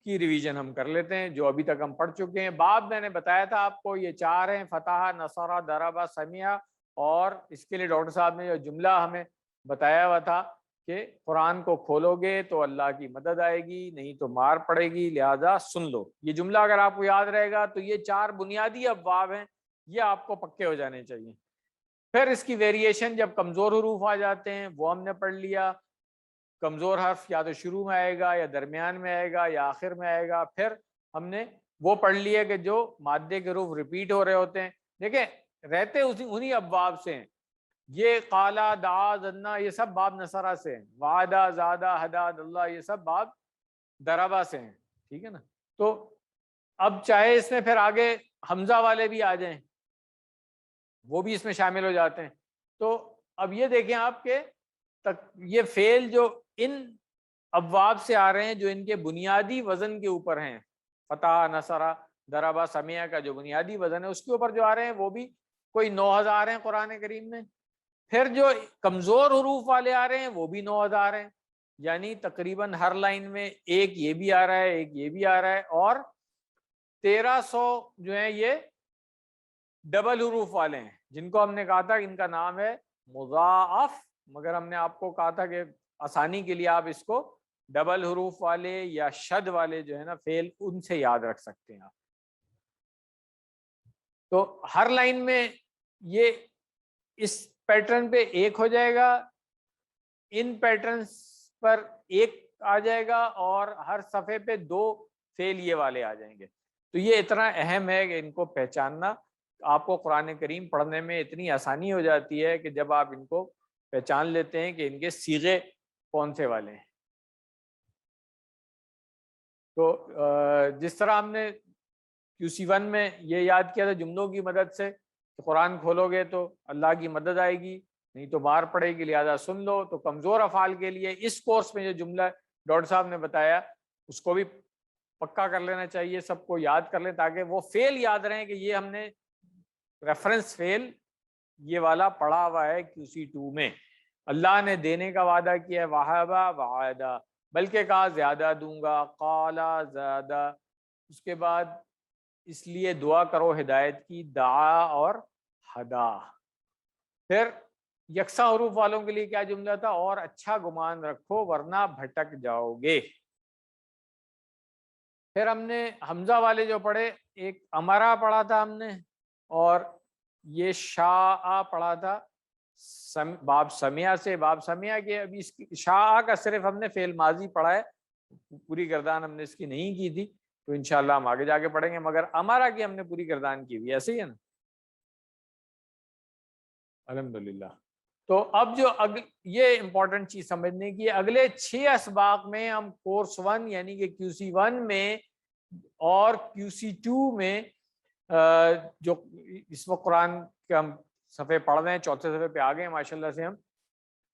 کی ریویژن ہم کر لیتے ہیں جو ابھی تک ہم پڑھ چکے ہیں۔ باب میں نے بتایا تھا آپ کو یہ 4 ہیں، فتح، نصرہ، ضربہ، سمع، اور اس کے لیے ڈاکٹر صاحب نے جو جملہ ہمیں بتایا ہوا تھا کہ قرآن کو کھولو گے تو اللہ کی مدد آئے گی، نہیں تو مار پڑے گی، لہذا سن لو۔ یہ جملہ اگر آپ کو یاد رہے گا تو یہ 4 بنیادی ابواب ہیں، یہ آپ کو پکے ہو جانے چاہیے۔ پھر اس کی ویریشن جب کمزور حروف آ جاتے ہیں وہ ہم نے پڑھ لیا، کمزور حرف یا تو شروع میں آئے گا یا درمیان میں آئے گا یا آخر میں آئے گا۔ پھر ہم نے وہ پڑھ لیا کہ جو مادے کے حروف ریپیٹ ہو رہے ہوتے ہیں، دیکھیں رہتے انہی ابواب سے ہیں، یہ قالا، دعا، ظنا، یہ سب باب نصرہ سے ہیں، وعدہ، زادہ، حداد اللہ، یہ سب باب ضربہ سے ہیں، ٹھیک ہے نا۔ تو اب چاہے اس میں پھر آگے حمزہ والے بھی آ جائیں وہ بھی اس میں شامل ہو جاتے ہیں۔ تو اب یہ دیکھیں آپ کے یہ فعل جو ان ابواب سے آ رہے ہیں جو ان کے بنیادی وزن کے اوپر ہیں، فتح، نصرہ، ضربہ، سمع کا جو بنیادی وزن ہے اس کے اوپر جو آ رہے ہیں وہ بھی کوئی 9000 ہیں قرآن کریم میں۔ پھر جو کمزور حروف والے آ رہے ہیں وہ بھی 9000 ہیں، یعنی تقریباً ہر لائن میں ایک یہ بھی آ رہا ہے، ایک یہ بھی آ رہا ہے، اور 1300 جو ہیں یہ ڈبل حروف والے ہیں جن کو ہم نے کہا تھا ان کا نام ہے مضاعف، مگر ہم نے آپ کو کہا تھا کہ آسانی کے لیے آپ اس کو ڈبل حروف والے یا شد والے جو ہے نا فعل ان سے یاد رکھ سکتے ہیں آپ۔ تو ہر لائن میں یہ اس پیٹرن پہ ایک ہو جائے گا، ان پیٹرنز پر ایک آ جائے گا، اور ہر صفحے پہ 2 فعل یہ والے آ جائیں گے۔ تو یہ اتنا اہم ہے کہ ان کو پہچاننا، آپ کو قرآن کریم پڑھنے میں اتنی آسانی ہو جاتی ہے کہ جب آپ ان کو پہچان لیتے ہیں کہ ان کے صیغے کون سے والے ہیں۔ تو جس طرح ہم نے QC1 میں یہ یاد کیا تھا جملوں کی مدد سے کہ قرآن کھولو گے تو اللہ کی مدد آئے گی، نہیں تو مار پڑے گی، لہذا سن لو۔ تو کمزور افعال کے لیے اس کورس میں جو جملہ ڈاکٹر صاحب نے بتایا اس کو بھی پکا کر لینا چاہیے، سب کو یاد کر لیں تاکہ وہ فعل یاد رہیں کہ یہ ہم نے ریفرنس فعل یہ والا پڑھا ہوا ہے QC2 میں۔ اللہ نے دینے کا وعدہ کیا ہے، وہابا، وعدہ، بلکہ کہا زیادہ دوں گا، قالا، زیادہ، اس کے بعد اس لیے دعا کرو ہدایت کی، دعا اور ہدا۔ پھر یکساں حروف والوں کے لیے کیا جملہ تھا، اور اچھا گمان رکھو ورنہ بھٹک جاؤ گے۔ پھر ہم نے حمزہ والے جو پڑھے، ایک امرا پڑھا تھا ہم نے، اور یہ شاء پڑھا تھا باب سمع سے۔ باب سمع کے ابھی اس کی شاء کا صرف ہم نے فعل ماضی پڑھا ہے، پوری گردان ہم نے اس کی نہیں کی تھی، تو انشاءاللہ ہم آگے جا کے پڑھیں گے، مگر امارا کی ہم نے پوری گردان کی ہوئی، ایسے ہی ہے نا، الحمدللہ۔ تو اب جو یہ امپورٹنٹ چیز سمجھنے کی، اگلے 6 اسباق میں ہم کورس 1 یعنی کہ QC1 میں اور QC2 میں جو اس وقت قرآن کے ہم صفحے پڑھ رہے ہیں، چوتھے صفحے پہ آ گئے ہیں ماشاءاللہ سے ہم،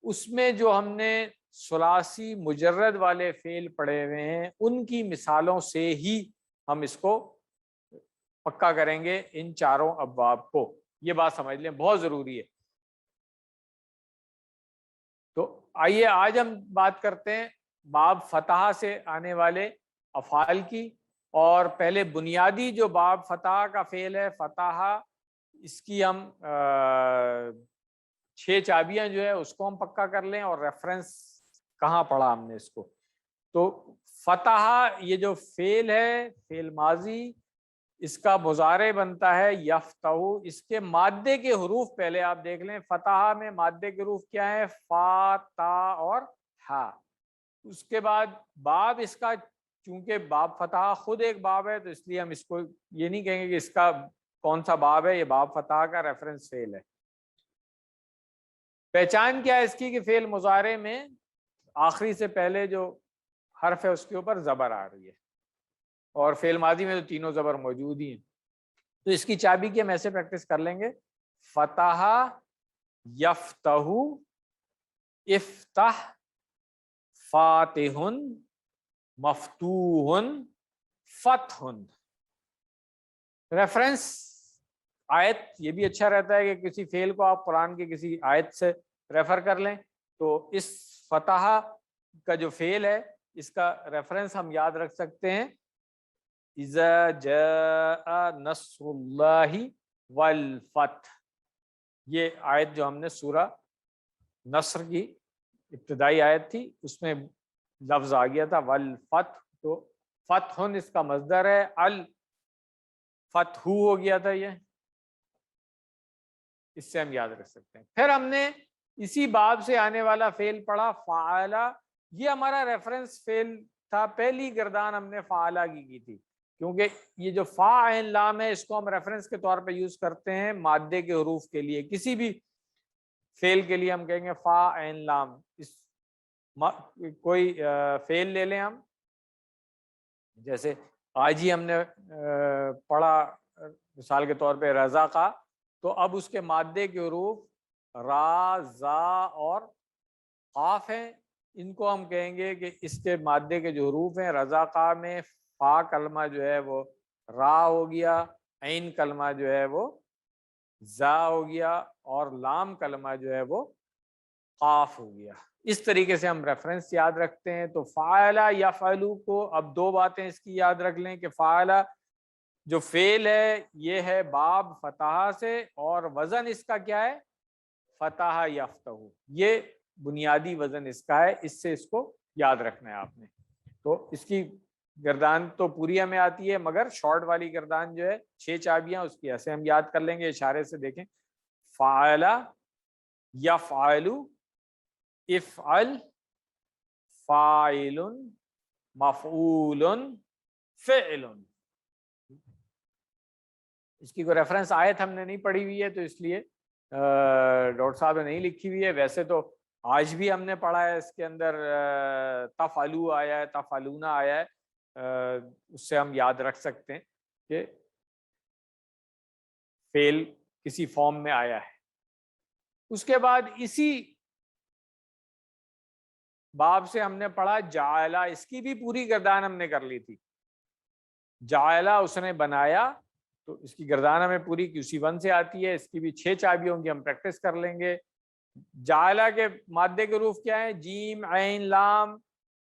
اس میں جو ہم نے ثلاثی مجرد والے فعل پڑھے ہوئے ہیں ان کی مثالوں سے ہی ہم اس کو پکا کریں گے ان چاروں ابواب کو. یہ بات سمجھ لیں، بہت ضروری ہے. تو آئیے آج ہم بات کرتے ہیں باب فتح سے آنے والے افعال کی. اور پہلے بنیادی جو باب فتح کا فعل ہے فتح، اس کی ہم 6 چابیاں جو ہے اس کو ہم پکا کر لیں اور ریفرنس کہاں پڑھا ہم نے اس کو. تو فتح یہ جو فعل ہے، فعل ماضی، اس کا مضارع بنتا ہے یفتح. اس کے مادے کے حروف پہلے آپ دیکھ لیں. فتح میں مادے کے حروف کیا ہیں؟ فا، تا اور ہا. اس کے بعد باب اس کا، چونکہ باب فتح خود ایک باب ہے تو اس لیے ہم اس کو یہ نہیں کہیں گے کہ اس کا کون سا باب ہے، یہ باب فتح کا ریفرنس فعل ہے. پہچان کیا ہے اس کی کہ فعل مضارع میں آخری سے پہلے جو حرف ہے اس کے اوپر زبر آ رہی ہے، اور فعل ماضی میں تو تینوں زبر موجود ہی ہیں. تو اس کی چابی کی ہم ایسے پریکٹس کر لیں گے: فتح، یفتح، افتح، فاتح، مفتوح، فتح. ریفرنس آیت یہ بھی اچھا رہتا ہے کہ کسی فعل کو آپ قرآن کی کسی آیت سے ریفر کر لیں. تو اس فتح کا جو فعل ہے اس کا ریفرنس ہم یاد رکھ سکتے ہیں: اذا جاء نصر اللہ والفتح. یہ آیت جو ہم نے سورہ نصر کی ابتدائی آیت تھی اس میں لفظ آ گیا تھا والفتح. تو فتح اس کا مصدر ہے، الفتح ہو گیا تھا. یہ اس سے ہم یاد رکھ سکتے ہیں. پھر ہم نے اسی باب سے آنے والا فعل پڑھا فعل. یہ ہمارا ریفرنس فعل تھا، پہلی گردان ہم نے فعل کی تھی، کیونکہ یہ جو فا عین لام ہے اس کو ہم ریفرنس کے طور پہ یوز کرتے ہیں مادے کے حروف کے لیے. کسی بھی فعل کے لیے ہم کہیں گے فا عین لام. کوئی فعل لے لیں ہم، جیسے آج ہی ہم نے پڑھا مثال کے طور پہ رضا کا، تو اب اس کے مادے کے حروف را، زا اور قاف ہیں. ان کو ہم کہیں گے کہ اس کے مادے کے جو حروف ہیں رضا کا میں فا کلمہ جو ہے وہ را ہو گیا، عین کلمہ جو ہے وہ زا ہو گیا، اور لام کلمہ جو ہے وہ قاف ہو گیا. اس طریقے سے ہم ریفرنس یاد رکھتے ہیں. تو فاعل یا فعلو کو اب 2 باتیں اس کی یاد رکھ لیں کہ فاعل جو فعل ہے یہ ہے باب فتح سے، اور وزن اس کا کیا ہے؟ فتح یفتح. یہ بنیادی وزن اس کا ہے، اس سے اس کو یاد رکھنا ہے آپ نے. تو اس کی گردان تو پوری ہمیں آتی ہے، مگر شارٹ والی گردان جو ہے 6 چابیاں اس کی ایسے ہم یاد کر لیں گے اشارے سے. دیکھیں: فاعل، یفعل، افعل، فاعل، مفعول، فعل. اس کی کوئی ریفرنس آیت ہم نے نہیں پڑھی ہوئی ہے تو اس لیے ڈاکٹر صاحب نے نہیں لکھی ہوئی ہے. ویسے تو آج بھی ہم نے پڑھا ہے، اس کے اندر تفعلو آیا ہے، تفعلون آیا ہے. اس سے ہم یاد رکھ سکتے ہیں کہ فعل کسی فارم میں آیا ہے. اس کے بعد اسی باب سے ہم نے پڑھا جعلہ. اس کی بھی پوری گردان ہم نے کر لی تھی. جعلہ اس نے بنایا، تو اس کی گردان ہمیں پوری QC1 سے آتی ہے. اس کی بھی 6 چابیوں کی ہم پریکٹس کر لیں گے. جعلہ کے مادے کے حروف کیا ہیں؟ جیم، عین، لام.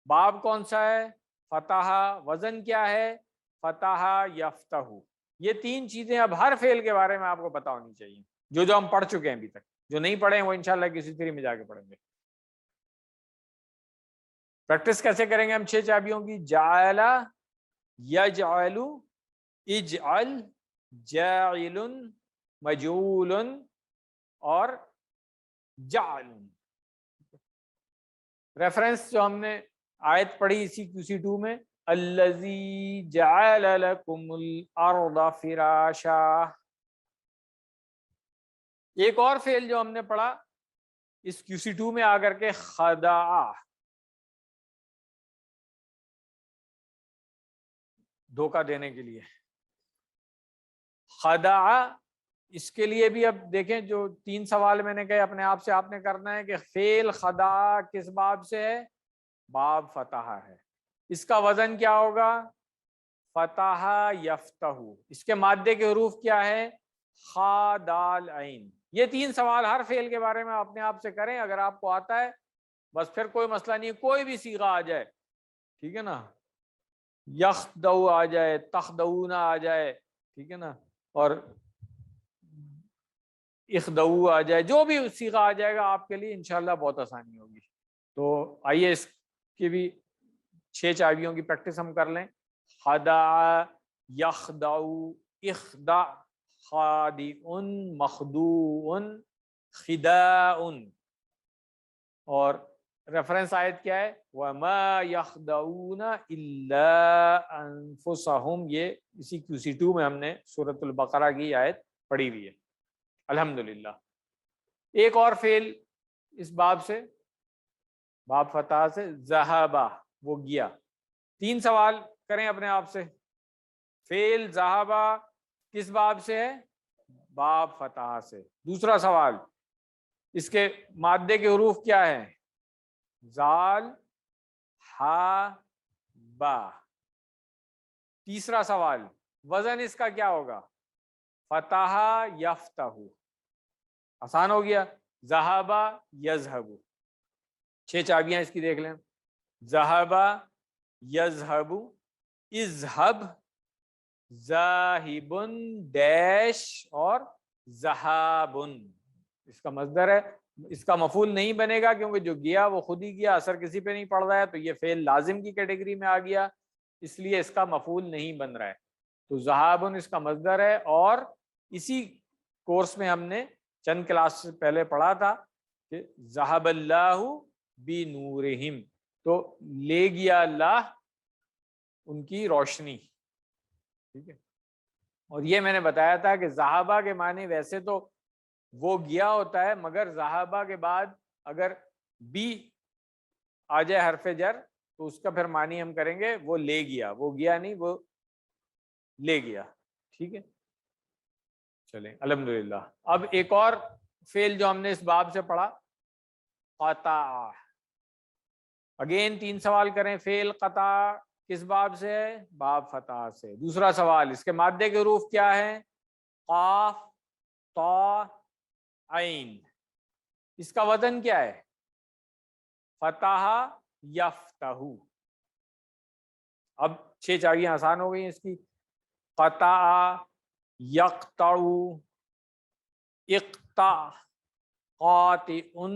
باب کون سا ہے؟ فتح. وزن کیا ہے؟ فتح یفتح. یہ 3 چیزیں اب ہر فعل کے بارے میں آپ کو پتہ ہونی چاہیے، جو ہم پڑھ چکے ہیں ابھی تک. جو نہیں پڑھے ہیں وہ انشاءاللہ کسی طریقے میں جا کے پڑھیں گے. پریکٹس کیسے کریں گے ہم 6 چابیوں کی؟ جعل، یجعل، اجعل، جاعل، مجعول اور جعل. ریفرنس جو ہم نے آیت پڑھی اسی QC2 میں: الذی جعل لکم الارض فراشا. ایک اور فعل جو ہم نے پڑھا اس QC2 میں آ کر کے خدع، دھوکہ دینے کے لیے، خدع، اس کے لیے بھی اب دیکھیں جو 3 سوال میں نے کہے اپنے آپ سے آپ نے کرنا ہے کہ فعل خدع کس باب سے ہے؟ باب فتح ہے. اس کا وزن کیا ہوگا؟ فتح یفتح. اس کے مادے کے حروف کیا ہے؟ خا دال عین. یہ 3 سوال ہر فعل کے بارے میں اپنے آپ سے کریں، اگر آپ کو آتا ہے بس پھر کوئی مسئلہ نہیں، کوئی بھی صیغہ آ جائے، ٹھیک ہے نا، یخدو آ جائے، تخدعون آ جائے، ٹھیک ہے نا، اور اخدعو آ جائے، جو بھی صیغہ آ جائے گا آپ کے لیے انشاءاللہ بہت آسانی ہوگی. تو آئیے اس کی بھی 6 چابیوں کی پریکٹس ہم کر لیں. خدع، یخدع، اخدع، خادع، مخدوع، خداع. اور ریفرنس آیت کیا ہے؟ وَمَا يَخْدَعُونَ إِلَّا أَنفُسَهُمْ. یہ اسی QC2 میں ہم نے سورۃ البقرہ کی آیت پڑھی ہوئی ہے الحمدللہ. ایک اور فعل اس باب سے، باب فتح سے، ذہبہ، وہ گیا. 3 سوال کریں اپنے آپ سے. فعل ذہبہ کس باب سے ہے؟ باب فتح سے. دوسرا سوال، اس کے مادے کے حروف کیا ہیں؟ زال، ہا، با. تیسرا سوال، وزن اس کا کیا ہوگا؟ فتح یفتح. آسان ہو گیا. ذہبہ یذہب. 6 چابیاں اس کی دیکھ لیں. ذہبہ، یذہب، اذہب، ذاہب ڈیش اور ذہابن. اس کا مصدر ہے، اس کا مفعول نہیں بنے گا کیونکہ جو گیا وہ خود ہی گیا، اثر کسی پہ نہیں پڑ رہا ہے، تو یہ فعل لازم کی کیٹیگری میں آ گیا، اس لیے اس کا مفعول نہیں بن رہا ہے. تو ذہابن اس کا مصدر ہے. اور اسی کورس میں ہم نے چند کلاس سے پہلے پڑھا تھا کہ ذہب اللہ بنورہم، تو لے گیا اللہ ان کی روشنی. ٹھیک ہے. اور یہ میں نے بتایا تھا کہ ذہابہ کے معنی ویسے تو وہ گیا ہوتا ہے، مگر ذہابہ کے بعد اگر بی آ جائے حرف جر تو اس کا پھر معنی ہم کریں گے وہ لے گیا، وہ گیا نہیں، وہ لے گیا. ٹھیک ہے. چلیں الحمدللہ. اب ایک اور فعل جو ہم نے اس باب سے پڑھا، قطع. اگین 3 سوال کریں. فعل قطع کس باب سے ہے؟ باب فتح سے. دوسرا سوال، اس کے مادے کے حروف کیا ہیں؟ قاف، طا، عین. اس کا وزن کیا ہے؟ فتح یفتح. اب 6 چابیاں آسان ہو گئی ہیں اس کی. قطع، یقطع، اقطع، قاطع،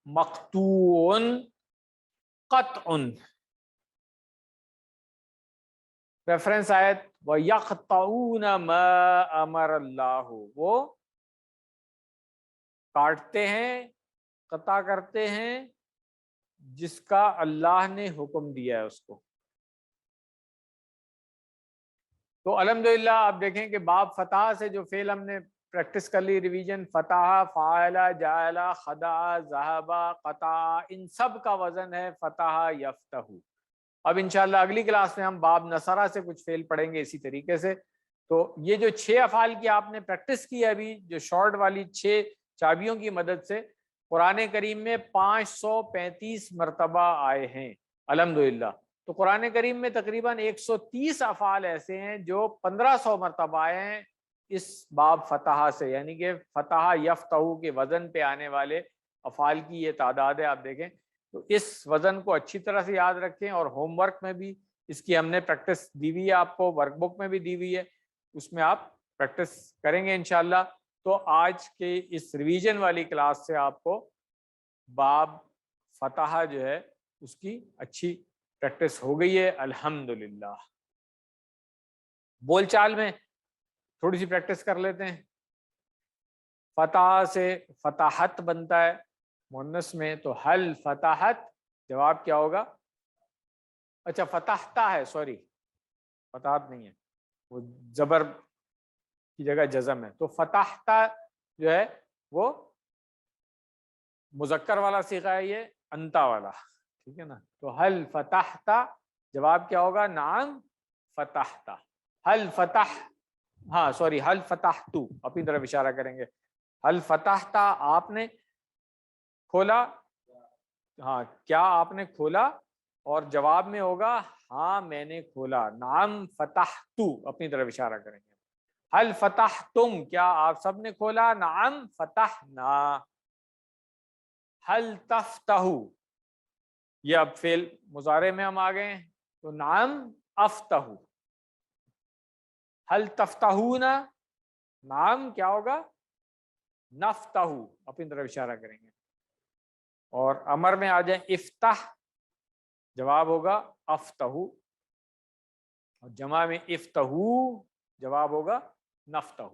مقطوع، قطع. ریفرنس آیت وَيَقْطَعُونَ مَا أَمَرَ اللَّهُ. وہ کاٹتے ہیں، قطع کرتے ہیں جس کا اللہ نے حکم دیا ہے اس کو. تو الحمدللہ آپ دیکھیں کہ باب فتح سے جو فعل ہم نے پریکٹس کر لی، ریویژن، فتح، فعل، جعل، خدع، ذہب، قطع، ان سب کا وزن ہے فتح یفتح. اب انشاءاللہ اگلی کلاس میں ہم باب نصرہ سے کچھ فعل پڑھیں گے اسی طریقے سے. تو یہ جو 6 افعال کی آپ نے پریکٹس کی ہے ابھی، جو شارٹ والی 6 چابیوں کی مدد سے قرآن کریم میں 535 مرتبہ آئے ہیں الحمدللہ. تو قرآن کریم میں تقریباً 130 افعال ایسے ہیں جو 1500 مرتبہ آئے ہیں اس باب فتح سے، یعنی کہ فتح یفتح کے وزن پہ آنے والے افعال کی یہ تعداد ہے. آپ دیکھیں تو اس وزن کو اچھی طرح سے یاد رکھیں، اور ہوم ورک میں بھی اس کی ہم نے پریکٹس دی ہوئی ہے، آپ کو ورک بک میں بھی دی ہوئی ہے، اس میں آپ پریکٹس کریں گے انشاءاللہ. تو آج کے اس ریویژن والی کلاس سے آپ کو باب فتح جو ہے اس کی اچھی پریکٹس ہو گئی ہے الحمدللہ. بول چال میں تھوڑی سی پریکٹس کر لیتے ہیں. فتح سے فتحت بنتا ہے مؤنث میں، تو حل فتحت، جواب کیا ہوگا؟ اچھا فتحتا ہے، سوری فتحت نہیں ہے، وہ زبر کی جگہ جزم ہے. تو فتحتا جو ہے وہ مذکر والا صیغہ ہے یہ انتا والا، ٹھیک ہے نا. تو حل فتحت، جواب کیا ہوگا؟ نعم فتحت. حل فتح، ہاں سوری، حل فتحت، اپنی طرف اشارہ کریں گے. حل فتحت، آپ نے کھولا، ہاں کیا آپ نے کھولا، اور جواب میں ہوگا ہاں میں نے کھولا. نعم فتحت، اپنی طرف اشارہ کریں گے. حل فتحتم، کیا آپ سب نے کھولا؟ نعم فتحنا. حل تفتح، یہ اب فعل مضارع میں ہم آ گئے ہیں، تو نعم افتح. حل تفتحون، نعم کیا ہوگا؟ نفتح، اپنی طرف اشارہ کریں گے. اور امر میں آ جائیں افتح، جواب ہوگا افتح. اور جمع میں افتحو، جواب ہوگا نفتح.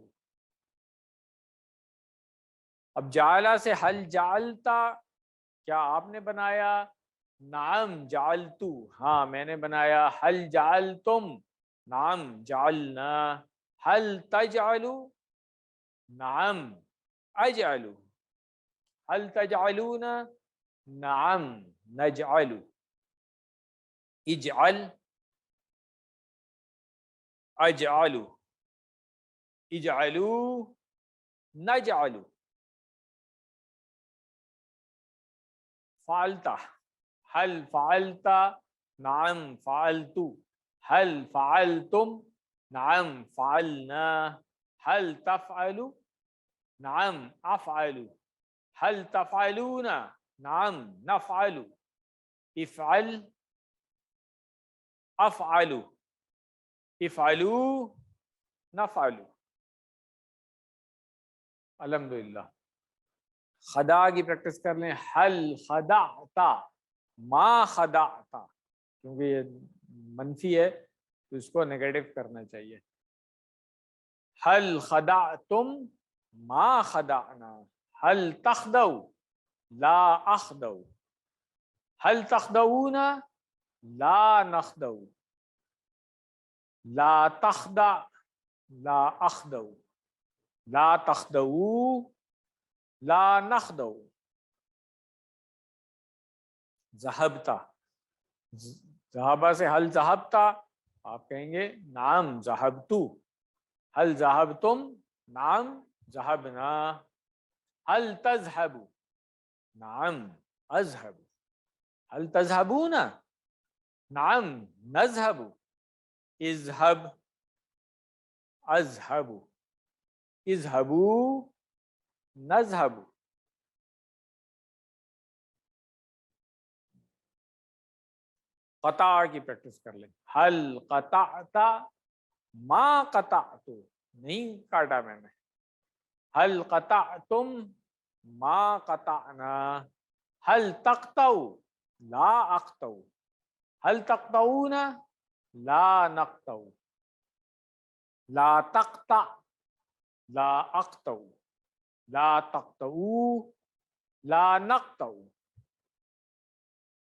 اب جعلہ سے حل جعلتا، کیا آپ نے بنایا؟ نعم جعلتو، ہاں میں نے بنایا. حل جعلتم، نعم جعلنا. حل تجعلو، نعم اجعلو. حل تجعلون، نعم نجعل. اجعل، اجعل. اجعلو، نجعل. فعلت، حل فعلت، نعم فعلت. حل فعلتم، نعم فعلنا. حل تفعل، نعم افعل. حل تفعلون، نعم نفعل. افعل، افعل. افعلوا، نفعل. الحمدللہ. خدا کی پریکٹس کر لیں. حل خدعت، ما خدعت، کیونکہ یہ منفی ہے تو اس کو نیگیٹو کرنا چاہیے. حل خدعتم، ما خدعنا. حل تخدعوا، لا اخدع. حل تخدعون، لا نخدع. لا تخدع، لا اخدع. لا تخدعوا، لا نخدع. ذهبتا، ذهبا سے حل ذهبتا، آپ کہیں گے نعم ذهبتو. حل ذهبتم، نعم ذهبنا. حل تذهب، نعم اذهب. حل تذهبون، نعم نذهب. اذهب، اذهب. اذهبوا، نذهب. قطع کی پریکٹس کر لیں. حل قطعت، ما قطعت، نہیں کاٹا میں نے. حل قطعتم، ما قطعنا. حل تقطعوا، لا اقطع. حل تقطعون، لا نقطع. لا تقطع، لا اقطع. لا تقطعوا، لا نقطع.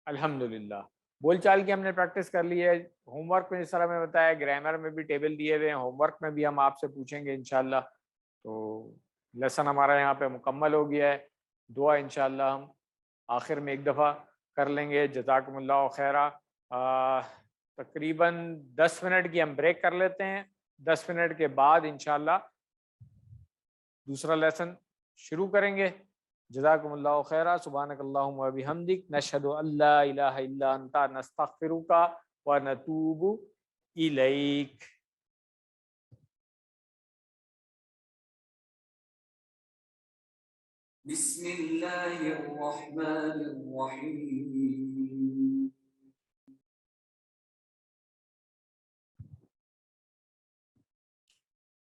الحمدللہ. بول چال کی ہم نے پریکٹس کر لی ہے. ہوم ورک میں جس طرح میں بتایا، گرامر میں بھی ٹیبل دیے ہوئے ہیں، ہوم ورک میں بھی ہم آپ سے پوچھیں گے انشاءاللہ. تو لیسن ہمارا یہاں پہ مکمل ہو گیا ہے. دعا انشاءاللہ ہم آخر میں ایک دفعہ کر لیں گے. جزاکم اللہ خیرہ. تقریباً 10 منٹ کی ہم بریک کر لیتے ہیں. 10 منٹ کے بعد انشاءاللہ دوسرا لیسن شروع کریں گے. جزاکم اللہ خیرہ. سبحانک اللہم و بحمدک، نشہد ان لا الہ الا انت، نستغفرک و نتوب الیک. بسم اللہ الرحمن الرحیم.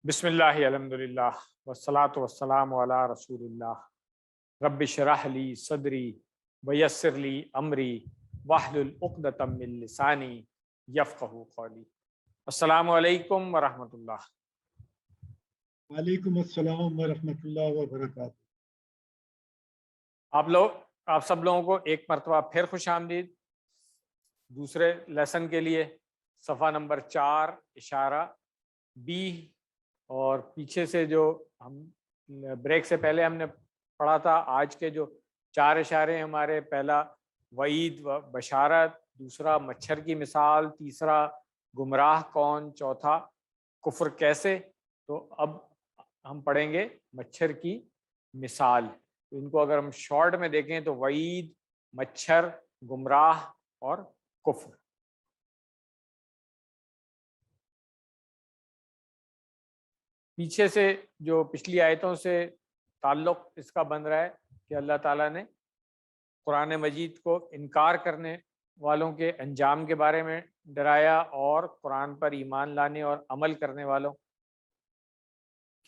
بسم اللہ، الحمدللہ، والصلاة والسلام علی رسول اللہ. رب اشرح لی صدری ویسر لی امری واحلل عقدۃ من لسانی یفقہوا قولی. السلام علیکم ورحمۃ اللہ. وعلیکم السلام ورحمۃ اللہ وبرکاتہ. آپ سب لوگوں کو ایک مرتبہ پھر خوش آمدید دوسرے لیسن کے لیے. صفحہ نمبر 4 اشارہ بی، اور پیچھے سے جو ہم بریک سے پہلے ہم نے پڑھا تھا، آج کے جو 4 اشارے ہمارے، پہلا وعید و بشارت، دوسرا مچھر کی مثال، تیسرا گمراہ کون، چوتھا کفر کیسے. تو اب ہم پڑھیں گے مچھر کی مثال. تو ان کو اگر ہم شارٹ میں دیکھیں تو وعید، مچھر، گمراہ اور کفر. پیچھے سے جو پچھلی آیتوں سے تعلق اس کا بن رہا ہے کہ اللہ تعالیٰ نے قرآن مجید کو انکار کرنے والوں کے انجام کے بارے میں ڈرایا اور قرآن پر ایمان لانے اور عمل کرنے والوں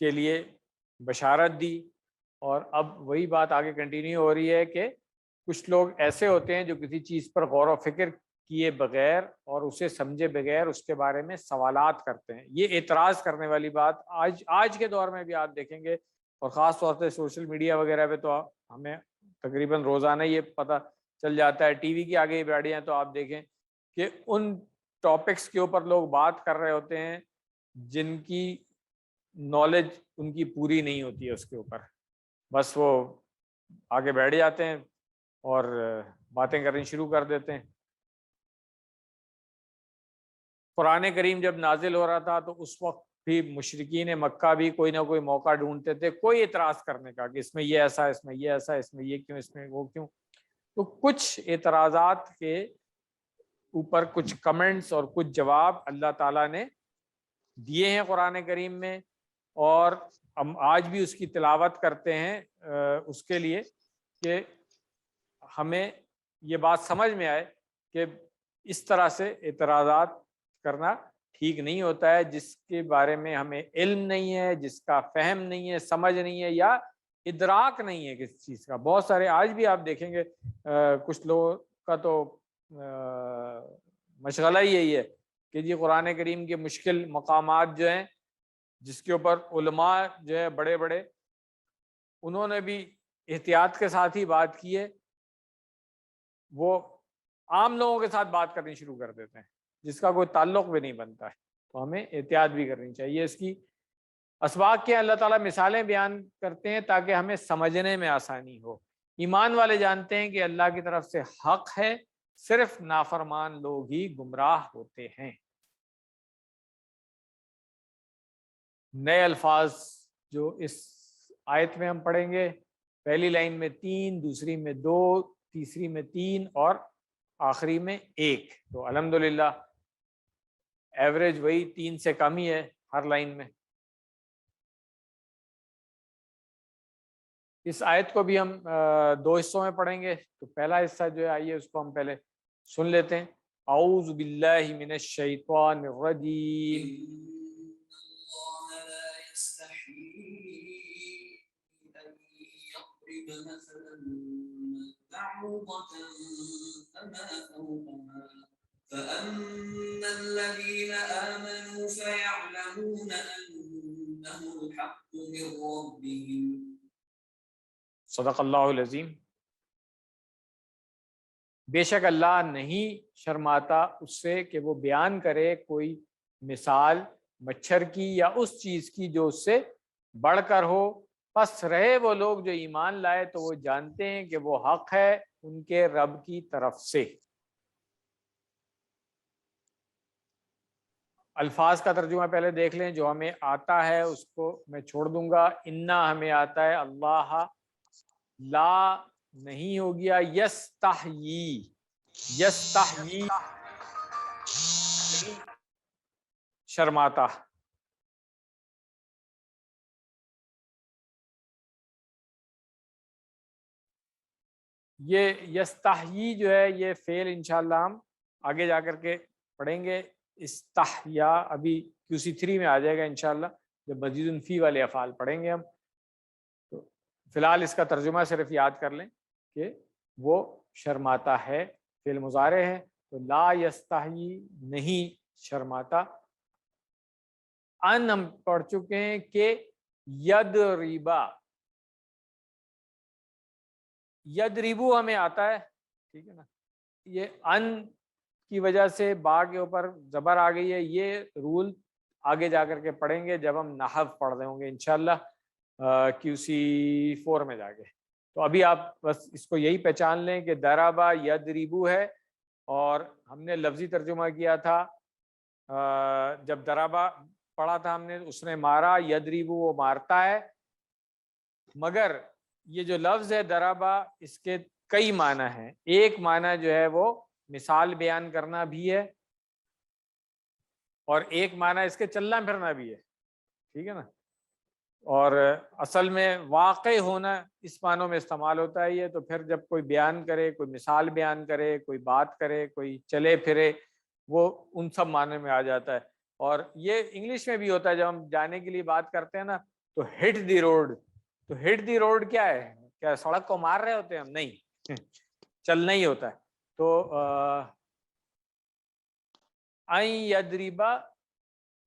کے لیے بشارت دی. اور اب وہی بات آگے کنٹینیو ہو رہی ہے کہ کچھ لوگ ایسے ہوتے ہیں جو کسی چیز پر غور و فکر کیے بغیر اور اسے سمجھے بغیر اس کے بارے میں سوالات کرتے ہیں. یہ اعتراض کرنے والی بات آج کے دور میں بھی آپ دیکھیں گے، اور خاص طور سے سوشل میڈیا وغیرہ پہ تو ہمیں تقریباً روزانہ یہ پتہ چل جاتا ہے، ٹی وی کی آگے بیٹھے ہیں تو آپ دیکھیں کہ ان ٹاپکس کے اوپر لوگ بات کر رہے ہوتے ہیں جن کی نالج ان کی پوری نہیں ہوتی ہے اس کے اوپر. بس وہ آگے بیٹھ جاتے ہیں اور باتیں کرنی شروع کر دیتے ہیں. قرآن کریم جب نازل ہو رہا تھا تو اس وقت بھی مشرکین مکہ بھی کوئی نہ کوئی موقع ڈھونڈتے تھے کوئی اعتراض کرنے کا کہ اس میں یہ ایسا، اس میں یہ ایسا، اس میں یہ کیوں، اس میں وہ کیوں. تو کچھ اعتراضات کے اوپر کچھ کمنٹس اور کچھ جواب اللہ تعالیٰ نے دیے ہیں قرآن کریم میں، اور ہم آج بھی اس کی تلاوت کرتے ہیں اس کے لیے کہ ہمیں یہ بات سمجھ میں آئے کہ اس طرح سے اعتراضات کرنا ٹھیک نہیں ہوتا ہے. جس کے بارے میں ہمیں علم نہیں ہے، جس کا فہم نہیں ہے، سمجھ نہیں ہے یا ادراک نہیں ہے کسی چیز کا. بہت سارے آج بھی آپ دیکھیں گے کچھ لوگوں کا تو مشغلہ ہی یہی ہے کہ جی قرآن کریم کے مشکل مقامات جو ہیں جس کے اوپر علماء جو ہے بڑے بڑے انہوں نے بھی احتیاط کے ساتھ ہی بات کی ہے، وہ عام لوگوں کے ساتھ بات کرنی شروع کر دیتے ہیں جس کا کوئی تعلق بھی نہیں بنتا ہے. تو ہمیں احتیاط بھی کرنی چاہیے. اس کی اسباق کے اللہ تعالیٰ مثالیں بیان کرتے ہیں تاکہ ہمیں سمجھنے میں آسانی ہو. ایمان والے جانتے ہیں کہ اللہ کی طرف سے حق ہے، صرف نافرمان لوگ ہی گمراہ ہوتے ہیں. نئے الفاظ جو اس آیت میں ہم پڑھیں گے، پہلی لائن میں 3، دوسری میں 2، تیسری میں 3 اور آخری میں 1. تو الحمدللہ ایوریج وہی 3 سے کم ہی ہے ہر لائن میں. اس آیت کو بھی ہم 2 حصوں میں پڑھیں گے. تو پہلا حصہ جو ہے آئیے اس کو ہم پہلے سن لیتے ہیں. اعوذ باللہ من الشیطان الرجیم. فأما الذين آمنوا فيعلمون أنه الحق من ربهم. صدق اللہ العظیم. بے شک اللہ نہیں شرماتا اس سے کہ وہ بیان کرے کوئی مثال مچھر کی یا اس چیز کی جو اس سے بڑھ کر ہو. پس رہے وہ لوگ جو ایمان لائے تو وہ جانتے ہیں کہ وہ حق ہے ان کے رب کی طرف سے. الفاظ کا ترجمہ پہلے دیکھ لیں. جو ہمیں آتا ہے اس کو میں چھوڑ دوں گا. انا ہمیں آتا ہے، اللہ لا نہیں ہو گیا، یستحیی. یستحیی شرماتا. یہ یستحیی جو ہے یہ فعل انشاءاللہ ہم آگے جا کر کے پڑھیں گے. استحیا ابھی QC3 میں آ جائے گا انشاءاللہ جب مزید فی والے افعال پڑھیں گے ہم. تو فی الحال اس کا ترجمہ صرف یاد کر لیں کہ وہ شرماتا ہے، فعل مضارع ہے. تو لا یستحیی نہیں شرماتا. ان ہم پڑھ چکے ہیں کہ ید ریبا، ید ریبو ہمیں آتا ہے، ٹھیک ہے نا. یہ ان کی وجہ سے با کے اوپر زبر آ گئی ہے. یہ رول آگے جا کر کے پڑھیں گے جب ہم نحو پڑھ رہے ہوں گے انشاءاللہ QC4 میں جا کے. تو ابھی آپ بس اس کو یہی پہچان لیں کہ دربا یدریبو ہے، اور ہم نے لفظی ترجمہ کیا تھا جب دربا پڑھا تھا ہم نے، اس نے مارا، یدریبو وہ مارتا ہے، مگر یہ جو لفظ ہے دربا اس کے کئی معنی ہیں۔ ایک معنی جو ہے وہ مثال بیان کرنا بھی ہے، اور ایک معنی اس کے چلنا پھرنا بھی ہے، ٹھیک ہے نا۔ اور اصل میں واقع ہونا اس معنوں میں استعمال ہوتا ہے یہ، تو پھر جب کوئی بیان کرے، کوئی مثال بیان کرے، کوئی بات کرے، کوئی چلے پھرے، وہ ان سب معنی میں آ جاتا ہے۔ اور یہ انگلش میں بھی ہوتا ہے، جب ہم جانے کے لیے بات کرتے ہیں نا تو ہٹ دی روڈ، تو ہٹ دی روڈ کیا ہے؟ کیا سڑک کو مار رہے ہوتے ہیں ہم؟ نہیں، چلنا ہی ہوتا ہے۔ تو این یدریبا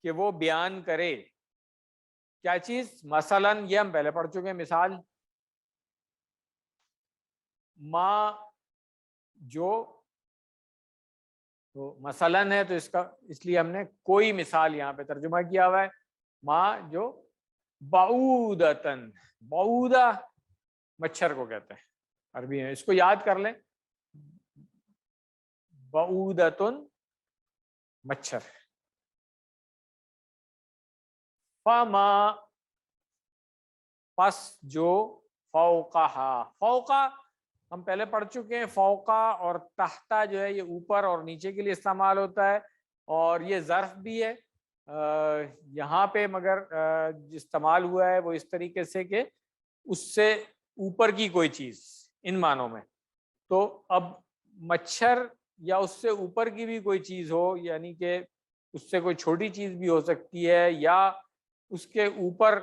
کہ وہ بیان کرے کیا چیز؟ مثلاً، یہ ہم پہلے پڑھ چکے ہیں، مثال ما جو، تو مثلاً ہے تو اس لیے ہم نے کوئی مثال یہاں پہ ترجمہ کیا ہوا ہے، ما جو بعودتن، بعودہ مچھر کو کہتے ہیں عربی میں، اس کو یاد کر لیں، بعودتن مچھر۔ فما پس جو، فوقہا، فوقہ ہم پہلے پڑھ چکے ہیں، فوقہ اور تحتہ جو ہے یہ اوپر اور نیچے کے لیے استعمال ہوتا ہے، اور یہ ظرف بھی ہے یہاں پہ، مگر استعمال ہوا ہے وہ اس طریقے سے کہ اس سے اوپر کی کوئی چیز، ان معنوں میں۔ تو اب مچھر یا اس سے اوپر کی بھی کوئی چیز ہو، یعنی کہ اس سے کوئی چھوٹی چیز بھی ہو سکتی ہے، یا اس کے اوپر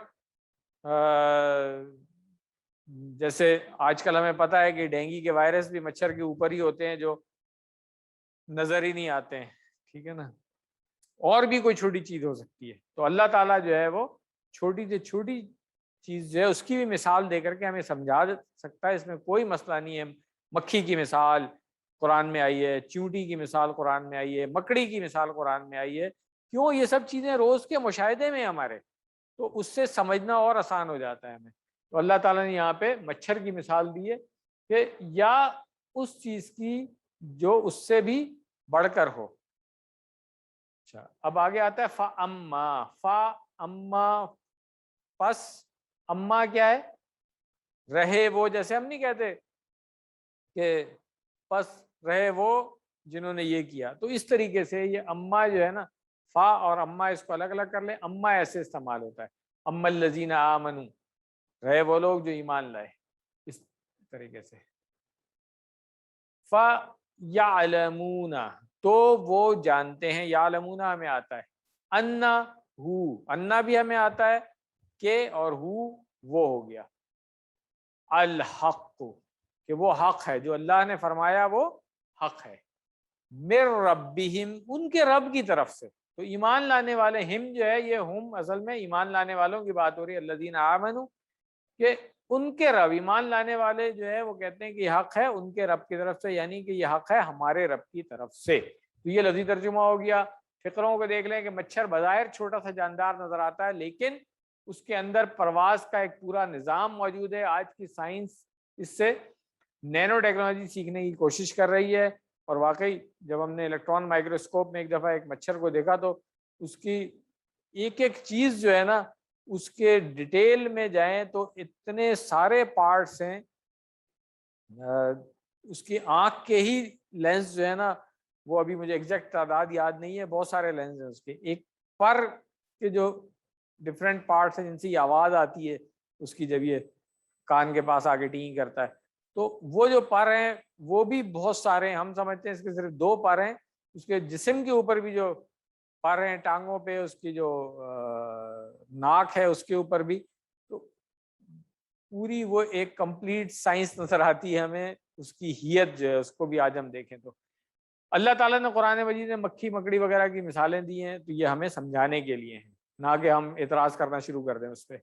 جیسے آج کل ہمیں پتہ ہے کہ ڈینگی کے وائرس بھی مچھر کے اوپر ہی ہوتے ہیں جو نظر ہی نہیں آتے ہیں، ٹھیک ہے نا۔ اور بھی کوئی چھوٹی چیز ہو سکتی ہے، تو اللہ تعالیٰ جو ہے وہ چھوٹی سے چھوٹی چیز جو ہے اس کی بھی مثال دے کر کے ہمیں سمجھا سکتا ہے، اس میں کوئی مسئلہ نہیں ہے۔ مکھی کی مثال قرآن میں آئی ہے، چیونٹی کی مثال قرآن میں آئی ہے، مکڑی کی مثال قرآن میں آئی ہے، کیوں؟ یہ سب چیزیں روز کے مشاہدے میں ہمارے، تو اس سے سمجھنا اور آسان ہو جاتا ہے ہمیں۔ تو اللہ تعالیٰ نے یہاں پہ مچھر کی مثال دی ہے کہ یا اس چیز کی جو اس سے بھی بڑھ کر ہو۔ اچھا، اب آگے آتا ہے فَأَمَّا، فَأَمَّا پس، اما کیا ہے؟ رہے وہ، جیسے ہم نہیں کہتے کہ پس رہے وہ جنہوں نے یہ کیا، تو اس طریقے سے یہ اما جو ہے نا، فا اور اما اس کو الگ الگ کر لیں، اما ایسے استعمال ہوتا ہے، اما الذین آمنوا، رہے وہ لوگ جو ایمان لائے، اس طریقے سے۔ فَيَعْلَمُونَ تو وہ جانتے ہیں، یعلمون ہمیں آتا ہے، انا ہو، انا بھی ہمیں آتا ہے کہ، اور ہو وہ ہو گیا، الحق کہ وہ حق ہے، جو اللہ نے فرمایا وہ حق ہے، من ربہم ان کے رب کی طرف سے۔ تو ایمان لانے والے، ہم جو ہے یہ ہم اصل میں ایمان لانے والوں کی بات ہو رہی ہے، الذین آمنوا، کہ ان کے رب، ایمان لانے والے جو ہے وہ کہتے ہیں کہ یہ حق ہے ان کے رب کی طرف سے، یعنی کہ یہ حق ہے ہمارے رب کی طرف سے۔ تو یہ لفظی ترجمہ ہو گیا۔ فقروں کو دیکھ لیں کہ مچھر بظاہر چھوٹا سا جاندار نظر آتا ہے، لیکن اس کے اندر پرواز کا ایک پورا نظام موجود ہے۔ آج کی سائنس اس سے نینو ٹیکنالوجی سیکھنے کی کوشش کر رہی ہے، اور واقعی جب ہم نے الیکٹران مائکروسکوپ میں ایک دفعہ ایک مچھر کو دیکھا تو اس کی ایک ایک چیز جو ہے نا، اس کے ڈیٹیل میں جائیں تو اتنے سارے پارٹس ہیں، اس کی آنکھ کے ہی لینس جو ہے نا، وہ ابھی مجھے ایگزیکٹ تعداد یاد نہیں ہے، بہت سارے لینس ہیں اس کے، ایک پر کے جو ڈفرینٹ پارٹس ہیں جن سے یہ آواز آتی ہے اس کی، جب یہ کان کے پاس آ کے ٹینگ کرتا ہے، تو وہ جو پر ہیں وہ بھی بہت سارے ہیں۔ ہم سمجھتے ہیں اس کے صرف 2 پر ہیں، اس کے جسم کے اوپر بھی جو پر ہیں، ٹانگوں پہ، اس کی جو ناک ہے اس کے اوپر بھی، تو پوری وہ ایک کمپلیٹ سائنس نظر آتی ہے ہمیں، اس کی ہیت جو ہے اس کو بھی آج ہم دیکھیں تو اللہ تعالیٰ نے قرآن مجید میں مکھی مکڑی وغیرہ کی مثالیں دی ہیں، تو یہ ہمیں سمجھانے کے لیے ہیں، نہ کہ ہم اعتراض کرنا شروع کر دیں اس پہ۔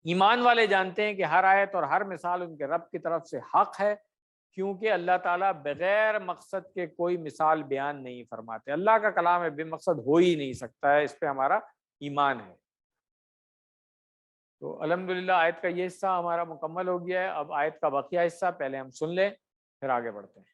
ایمان والے جانتے ہیں کہ ہر آیت اور ہر مثال ان کے رب کی طرف سے حق ہے، کیونکہ اللہ تعالیٰ بغیر مقصد کے کوئی مثال بیان نہیں فرماتے، اللہ کا کلام ہے بے مقصد ہو ہی نہیں سکتا ہے، اس پہ ہمارا ایمان ہے۔ تو الحمدللہ آیت کا یہ حصہ ہمارا مکمل ہو گیا ہے. اب آیت کا بقیہ حصہ پہلے ہم سن لیں پھر آگے بڑھتے ہیں.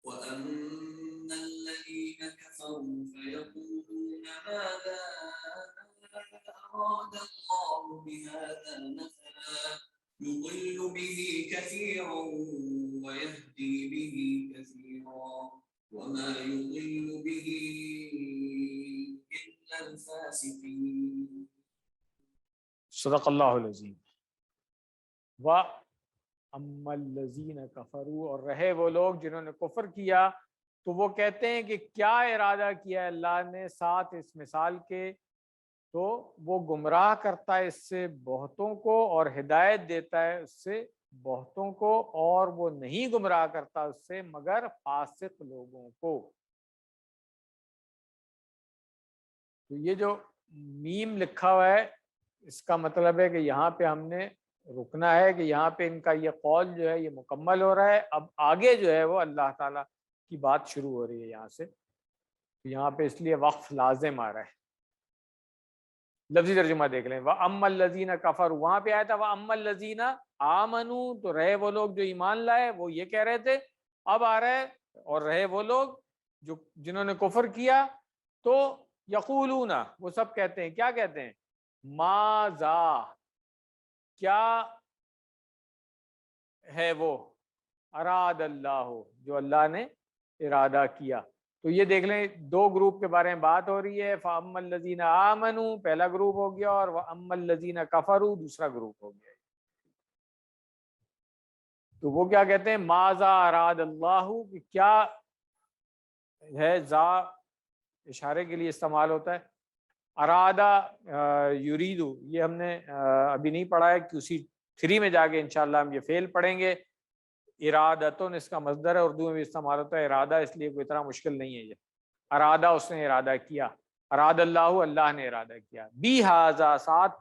وأما الذين كفروا فيقولون ماذا أراد الله بهذا مثلا يضل به كثيرا ويهدي به كثيرا وما يضل به إلا الفاسقين. صدق اللہ العظیم. وَأَمَّا الَّذِينَ كَفَرُوا، اور رہے وہ لوگ جنہوں نے کفر کیا تو وہ کہتے ہیں کہ کیا ارادہ کیا ہے اللہ نے ساتھ اس مثال کے، تو وہ گمراہ کرتا ہے اس سے بہتوں کو اور ہدایت دیتا ہے اس سے بہتوں کو، اور وہ نہیں گمراہ کرتا اس سے مگر فاسق لوگوں کو. تو یہ جو میم لکھا ہوا ہے اس کا مطلب ہے کہ یہاں پہ ہم نے رکنا ہے کہ یہاں پہ ان کا یہ قول جو ہے یہ مکمل ہو رہا ہے. اب آگے جو ہے وہ اللہ تعالیٰ کی بات شروع ہو رہی ہے یہاں سے. یہاں پہ اس لیے وقف لازم آ رہا ہے. لفظی ترجمہ دیکھ لیں. وَأَمَّا الَّذِينَ كَفَرُوا، وہاں پہ آیا تھا وَأَمَّا الَّذِينَ آمَنُوا، تو رہے وہ لوگ جو ایمان لائے وہ یہ کہہ رہے تھے. اب آ رہا ہے اور رہے وہ لوگ جو جنہوں نے کفر کیا تو یقولون، وہ سب کہتے ہیں، کیا کہتے ہیں؟ ماذا، کیا ہے وہ، اراد اللہ، جو اللہ نے ارادہ کیا. تو یہ دیکھ لیں دو گروپ کے بارے میں بات ہو رہی ہے. فَأَمَّا الَّذِينَ آمَنُوا پہلا گروپ ہو گیا اور وَأَمَّا الَّذِينَ كَفَرُوا دوسرا گروپ ہو گیا. تو وہ کیا کہتے ہیں؟ ماذا اراد اللہ، کہ کیا ہے، ذا اشارے کے لیے استعمال ہوتا ہے. ارادہ یریدو یہ ہم نے ابھی نہیں پڑھا ہے، QC 3 میں جا کے انشاءاللہ ہم یہ فعل پڑھیں گے. ارادتن اس کا مصدر ہے، اردو میں بھی استعمال ہوتا ہے ارادہ، اس لیے کوئی اتنا مشکل نہیں ہے. یہ ارادہ اس نے ارادہ کیا، اراد اللہ اللہ نے ارادہ کیا. بی ہاذا ساتھ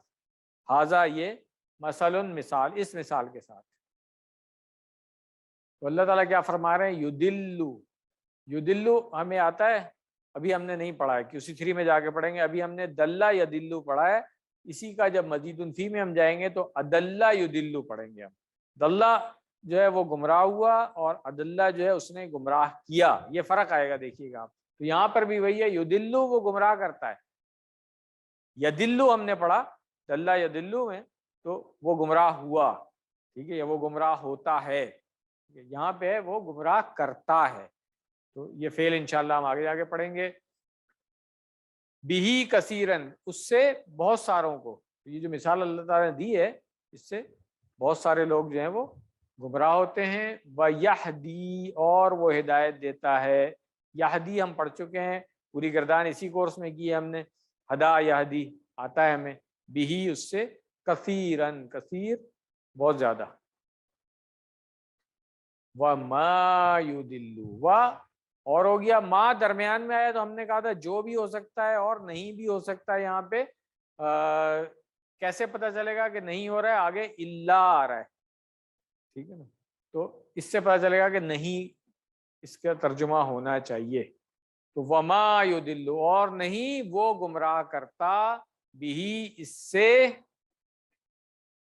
ہاذا یہ مثل مثال، اس مثال کے ساتھ. تو اللہ تعالیٰ کیا فرما رہے ہیں؟ یدلو، یدلو ہمیں آتا ہے، ابھی ہم نے نہیں پڑھا ہے، QC 3 میں جا کے پڑھیں گے. ابھی ہم نے دلہ یدلو پڑھا ہے. اسی کا جب مزید فی میں ہم جائیں گے تو ادلہ یدلو پڑھیں گے ہم. دلہ جو ہے وہ گمراہ ہوا اور ادلہ جو ہے اس نے گمراہ کیا. یہ فرق آئے گا دیکھیے گا آپ. تو یہاں پر بھی وہی ہے، یدلو وہ گمراہ کرتا ہے. یدلو ہم نے پڑھا دلہ یدلو میں تو وہ گمراہ ہوا، ٹھیک ہے، یا وہ گمراہ ہوتا ہے. یہاں پہ وہ گمراہ کرتا ہے. تو یہ فعل انشاءاللہ ہم آگے جا کے پڑھیں گے. بِهِ کثیرن، اس سے بہت ساروں کو. یہ جو مثال اللہ تعالیٰ نے دی ہے اس سے بہت سارے لوگ جو ہیں وہ گمراہ ہوتے ہیں. وَيَهْدِي، اور وہ ہدایت دیتا ہے. یہدی ہم پڑھ چکے ہیں، پوری گردان اسی کورس میں کی ہے ہم نے. ہدا یہدی آتا ہے ہمیں. بِهِ اس سے، کثیرن کثیر بہت زیادہ. وَمَا يُضِلُّ، اور ہو گیا ما درمیان میں آیا تو ہم نے کہا تھا جو بھی ہو سکتا ہے اور نہیں بھی ہو سکتا ہے. یہاں پہ کیسے پتہ چلے گا کہ نہیں ہو رہا ہے؟ آگے اللہ آ رہا ہے، ٹھیک ہے نا. تو اس سے پتہ چلے گا کہ نہیں اس کا ترجمہ ہونا چاہیے. تو وما یضل، اور نہیں وہ گمراہ کرتا، بھی اس سے،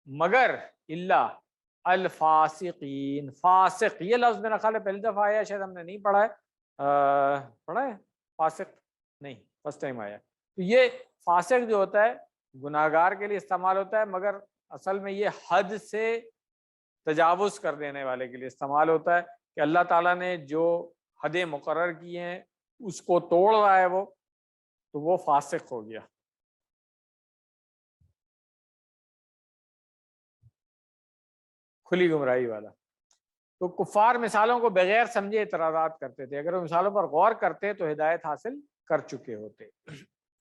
مگر اللہ الفاسقین، فاسق یہ لفظ میرا خیال ہے پہلی دفعہ آیا، شاید ہم نے نہیں پڑھا ہے. پڑھا ہے فاسق؟ نہیں، فرسٹ ٹائم آیا. تو یہ فاسق جو ہوتا ہے گناہگار کے لیے استعمال ہوتا ہے، مگر اصل میں یہ حد سے تجاوز کر دینے والے کے لیے استعمال ہوتا ہے کہ اللہ تعالیٰ نے جو حدیں مقرر کی ہیں اس کو توڑ رہا ہے وہ، تو وہ فاسق ہو گیا. کھلی گمراہی والا. تو کفار مثالوں کو بغیر سمجھے اعتراضات کرتے تھے، اگر وہ مثالوں پر غور کرتے تو ہدایت حاصل کر چکے ہوتے.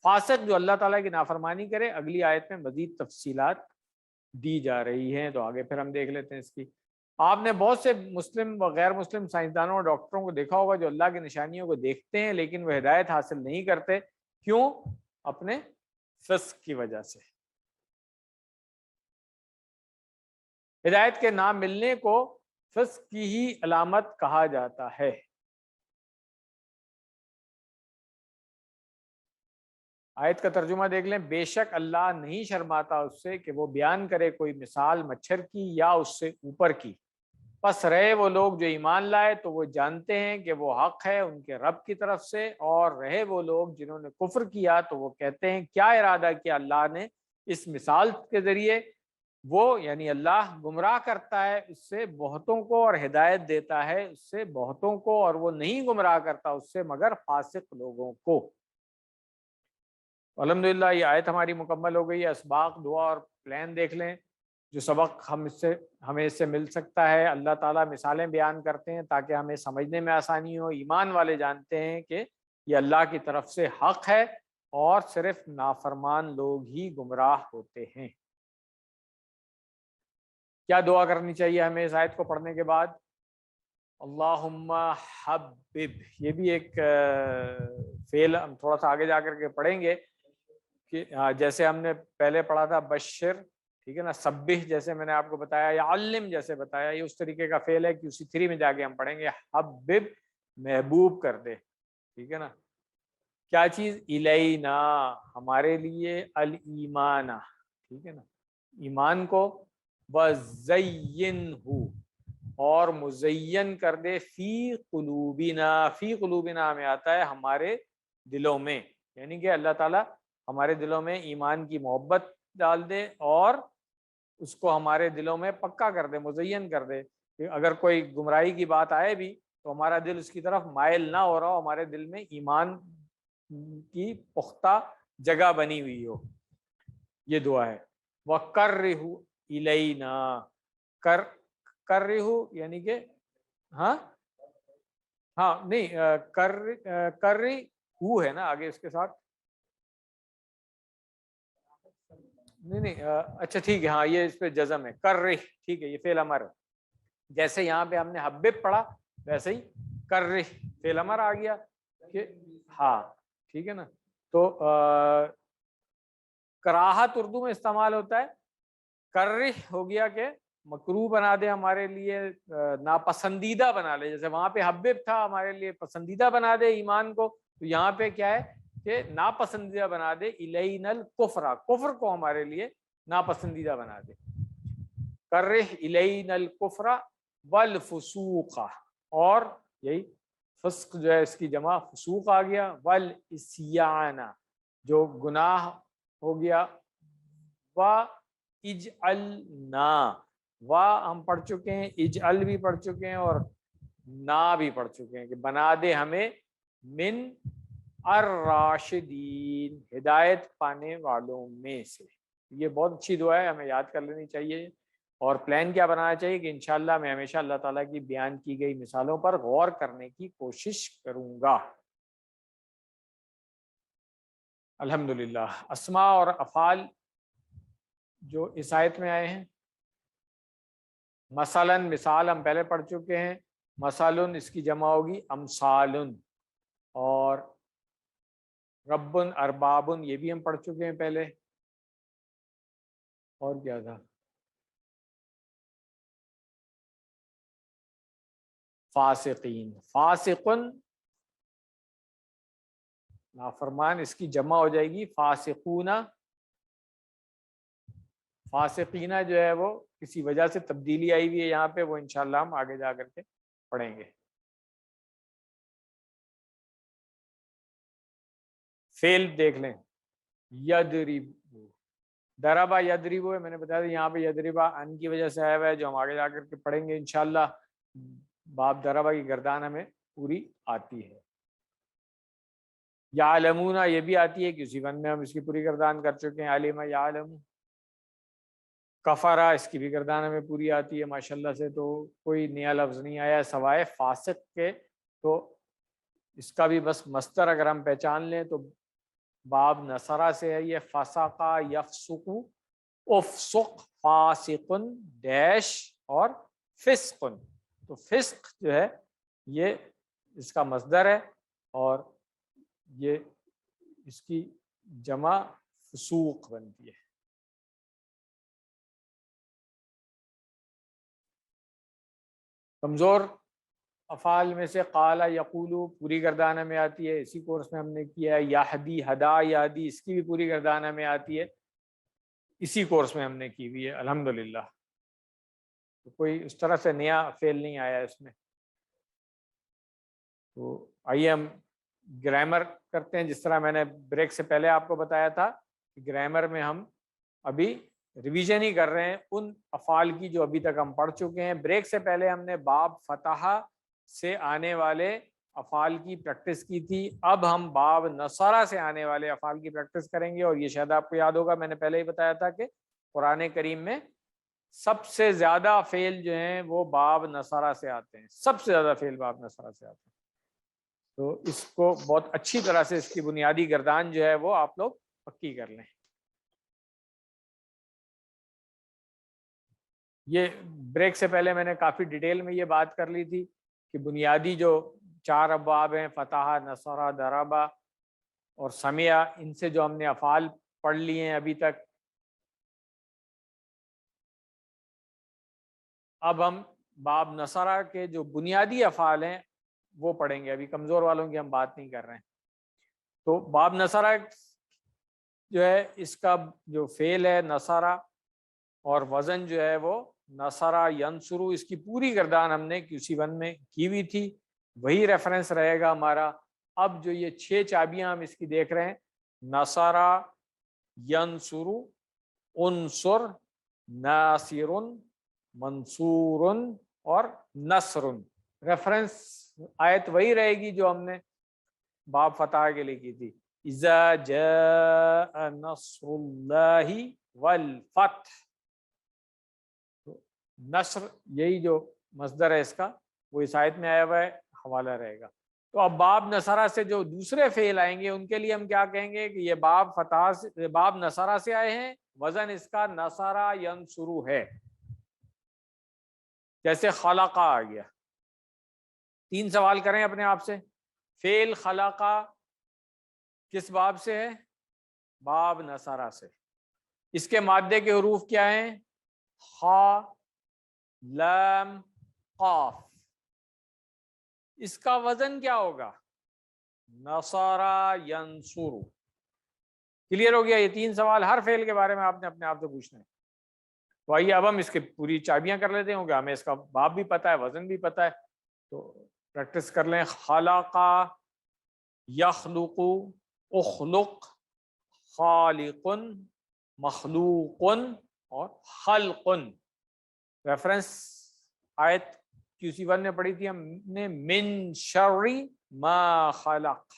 فاسق جو اللہ تعالیٰ کی نافرمانی کرے، اگلی آیت میں مزید تفصیلات دی جا رہی ہیں، تو آگے پھر ہم دیکھ لیتے ہیں اس کی. آپ نے بہت سے مسلم و غیر مسلم سائنسدانوں اور ڈاکٹروں کو دیکھا ہوگا جو اللہ کی نشانیوں کو دیکھتے ہیں لیکن وہ ہدایت حاصل نہیں کرتے. کیوں؟ اپنے فسق کی وجہ سے. ہدایت کے نام ملنے کو فسق کی ہی علامت کہا جاتا ہے۔ آیت کا ترجمہ دیکھ لیں، بے شک اللہ نہیں شرماتا اس سے کہ وہ بیان کرے کوئی مثال مچھر کی یا اس سے اوپر کی، پس رہے وہ لوگ جو ایمان لائے تو وہ جانتے ہیں کہ وہ حق ہے ان کے رب کی طرف سے، اور رہے وہ لوگ جنہوں نے کفر کیا تو وہ کہتے ہیں کیا ارادہ کیا اللہ نے اس مثال کے ذریعے، وہ یعنی اللہ گمراہ کرتا ہے اس سے بہتوں کو اور ہدایت دیتا ہے اس سے بہتوں کو، اور وہ نہیں گمراہ کرتا اس سے مگر فاسق لوگوں کو۔ الحمدللہ یہ آیت ہماری مکمل ہو گئی ہے۔ اسباق دعا اور پلان دیکھ لیں، جو سبق ہمیں اس سے مل سکتا ہے۔ اللہ تعالیٰ مثالیں بیان کرتے ہیں تاکہ ہمیں سمجھنے میں آسانی ہو۔ ایمان والے جانتے ہیں کہ یہ اللہ کی طرف سے حق ہے اور صرف نافرمان لوگ ہی گمراہ ہوتے ہیں۔ کیا دعا کرنی چاہیے ہمیں اس آیت کو پڑھنے کے بعد؟ اللہم حبب، یہ بھی ایک فعل ہم تھوڑا سا آگے جا کر کے پڑھیں گے کہ جیسے ہم نے پہلے پڑھا تھا بشر، ٹھیک ہے نا، سبح جیسے میں نے آپ کو بتایا، یا علم جیسے بتایا، یہ اس طریقے کا فعل ہے کہ اسی 3 میں جا کے ہم پڑھیں گے حبب، محبوب کر دے، ٹھیک ہے نا، کیا چیز؟ الینا، ہمارے لیے، الایمان، ٹھیک ہے نا، ایمان کو، وزینہ، اور مزین کر دے، فی قلوبنا، فی قلوبنا میں آتا ہے ہمارے دلوں میں، یعنی کہ اللہ تعالیٰ ہمارے دلوں میں ایمان کی محبت ڈال دے اور اس کو ہمارے دلوں میں پکا کر دے، مزین کر دے، کہ اگر کوئی گمراہی کی بات آئے بھی تو ہمارا دل اس کی طرف مائل نہ ہو رہا ہو، ہمارے دل میں ایمان کی پختہ جگہ بنی ہوئی ہو۔ یہ دعا ہے۔ وَقَرِّهُ إِلَيْنَا، کرِّهُ یعنی کہ ہاں نہیں، کرِّهُ ہے نا آگے اس کے ساتھ، نہیں اچھا ٹھیک ہے، ہاں یہ اس پہ جزم ہے، کرِّہ، ٹھیک ہے، یہ فعل امر ہے، جیسے یہاں پہ ہم نے حبب پڑھا ویسے ہی کرِّہ فعل امر آ گیا کہ ہاں، ٹھیک ہے نا، تو کراہت اردو میں استعمال ہوتا ہے، کرِّہ ہو گیا کہ مکروہ بنا دے، ہمارے لیے ناپسندیدہ بنا لے، جیسے وہاں پہ حبب تھا ہمارے لیے پسندیدہ بنا دے ایمان کو، تو یہاں پہ کیا ہے کہ ناپسندیدہ بنا دے، الینا الکفر، کفر کو ہمارے لیے ناپسندیدہ بنا دے، کرِّہ الینا الکفر والفسوق، اور یہی فسق جو ہے اس کی جمع فسوق آ گیا، والعصیان جو گناہ ہو گیا، اجعلنا، ہم پڑھ چکے ہیں، اجعل بھی پڑھ چکے ہیں اور نا بھی پڑھ چکے ہیں کہ بنا دے ہمیں من الراشدین، ہدایت پانے والوں میں سے۔ یہ بہت اچھی دعا ہے، ہمیں یاد کر لینی چاہیے، اور پلان کیا بنانا چاہیے کہ انشاءاللہ میں ہمیشہ اللہ تعالیٰ کی بیان کی گئی مثالوں پر غور کرنے کی کوشش کروں گا۔ الحمدللہ۔ اسماء اور افعال جو اس آیت میں آئے ہیں، مثلاً مثال ہم پہلے پڑھ چکے ہیں، مثلاً اس کی جمع ہوگی امثالن، اور ربن اربابن یہ بھی ہم پڑھ چکے ہیں پہلے، اور کیا تھا؟ فاسقین، فاسقن نافرمان، اس کی جمع ہو جائے گی فاسقون، فاسقینہ جو ہے وہ کسی وجہ سے تبدیلی آئی ہوئی ہے یہاں پہ، وہ انشاءاللہ ہم آگے جا کر کے پڑھیں گے۔ فعل دیکھ لیں، یضرب، ضربا یضرب ہے، میں نے بتایا تھا یہاں پہ یضربا ان کی وجہ سے آیا ہوا ہے، جو ہم آگے جا کر کے پڑھیں گے انشاءاللہ۔ باب ضربا کی گردان ہمیں پوری آتی ہے۔ یعلمون یہ بھی آتی ہے، کسی ون میں ہم اس کی پوری گردان کر چکے ہیں، علم یعلم۔ کفرا، اس کی بھی گردان ہمیں پوری آتی ہے ماشاءاللہ سے، تو کوئی نیا لفظ نہیں آیا سوائے فاسق کے، تو اس کا بھی بس مصدر اگر ہم پہچان لیں تو باب نصرہ سے ہے، یہ فسقا یفسق، افسق فاسقن ڈیش اور فسقن، تو فسق جو ہے یہ اس کا مصدر ہے، اور یہ اس کی جمع فسوق بنتی ہے۔ کمزور افعال میں سے قال یقولو پوری گردانہ میں آتی ہے، اسی کورس میں ہم نے کیا ہے. یہدی ہدا یہدی اس کی بھی پوری گردانہ میں آتی ہے، اسی کورس میں ہم نے کی ہوئی ہے الحمدللہ. تو کوئی اس طرح سے نیا فعل نہیں آیا اس میں. تو آئیے ہم گرامر کرتے ہیں. جس طرح میں نے بریک سے پہلے آپ کو بتایا تھا کہ گرامر میں ہم ابھی ریویژن ہی کر رہے ہیں ان افعال کی جو ابھی تک ہم پڑھ چکے ہیں. بریک سے پہلے ہم نے باب فتح سے آنے والے افعال کی پریکٹس کی تھی. اب ہم باب نصرہ سے آنے والے افعال کی پریکٹس کریں گے. اور یہ شاید آپ کو یاد ہوگا، میں نے پہلے ہی بتایا تھا کہ قرآن کریم میں سب سے زیادہ فعل جو ہیں وہ باب نصرہ سے آتے ہیں. سب سے زیادہ فعل باب نصرہ سے آتے ہیں. تو اس کو بہت اچھی طرح سے اس کی بنیادی گردان جو ہے وہ آپ لوگ پکی کر لیں. یہ بریک سے پہلے میں نے کافی ڈیٹیل میں یہ بات کر لی تھی کہ بنیادی جو 4 ابواب ہیں، فتح، نصرہ، ضربہ اور سمع، ان سے جو ہم نے افعال پڑھ لیے ہیں ابھی تک، اب ہم باب نصرہ کے جو بنیادی افعال ہیں وہ پڑھیں گے. ابھی کمزور والوں کی ہم بات نہیں کر رہے ہیں. تو باب نصرہ جو ہے اس کا جو فعل ہے نصرہ اور وزن جو ہے وہ نصرہ ینصرو، اس کی پوری گردان ہم نے QC1 میں کی ہوئی تھی، وہی ریفرنس رہے گا ہمارا. اب جو یہ 6 چابیاں ہم اس کی دیکھ رہے ہیں، نصرہ، ینصرو، انصر، ناصر، منصور اور نصر، ریفرنس آیت وہی رہے گی جو ہم نے باب فتح کے لیے کی تھی. اذا جاء نصر اللہ والفتح. نصر یہی جو مصدر ہے اس کا وہ اس آیت میں آیا ہوا ہے، حوالہ رہے گا. تو اب باب نصرہ سے جو دوسرے فعل آئیں گے ان کے لیے ہم کیا کہیں گے کہ یہ باب فتح سے، باب نصرہ سے آئے ہیں، وزن اس کا نصرہ ینصرو ہے. جیسے خلقہ آ گیا. 3 سوال کریں اپنے آپ سے. فعل خلقہ کس باب سے ہے؟ باب نصرہ سے. اس کے مادے کے حروف کیا ہیں؟ خا، لام، قاف. اس کا وزن کیا ہوگا؟ نصرہ ینصر. کلیئر ہو گیا؟ یہ 3 سوال ہر فعل کے بارے میں آپ نے اپنے آپ سے پوچھنا ہے. تو آئیے اب ہم اس کی پوری چابیاں کر لیتے ہیں، ہمیں اس کا باب بھی پتہ ہے، وزن بھی پتہ ہے. تو پریکٹس کر لیں. خلقہ، یخلق، اخلق، خالق، مخلوق اور خلق. ریفرنس آیت QC1 میں پڑھی تھی ہم نے، من شر ما خلق.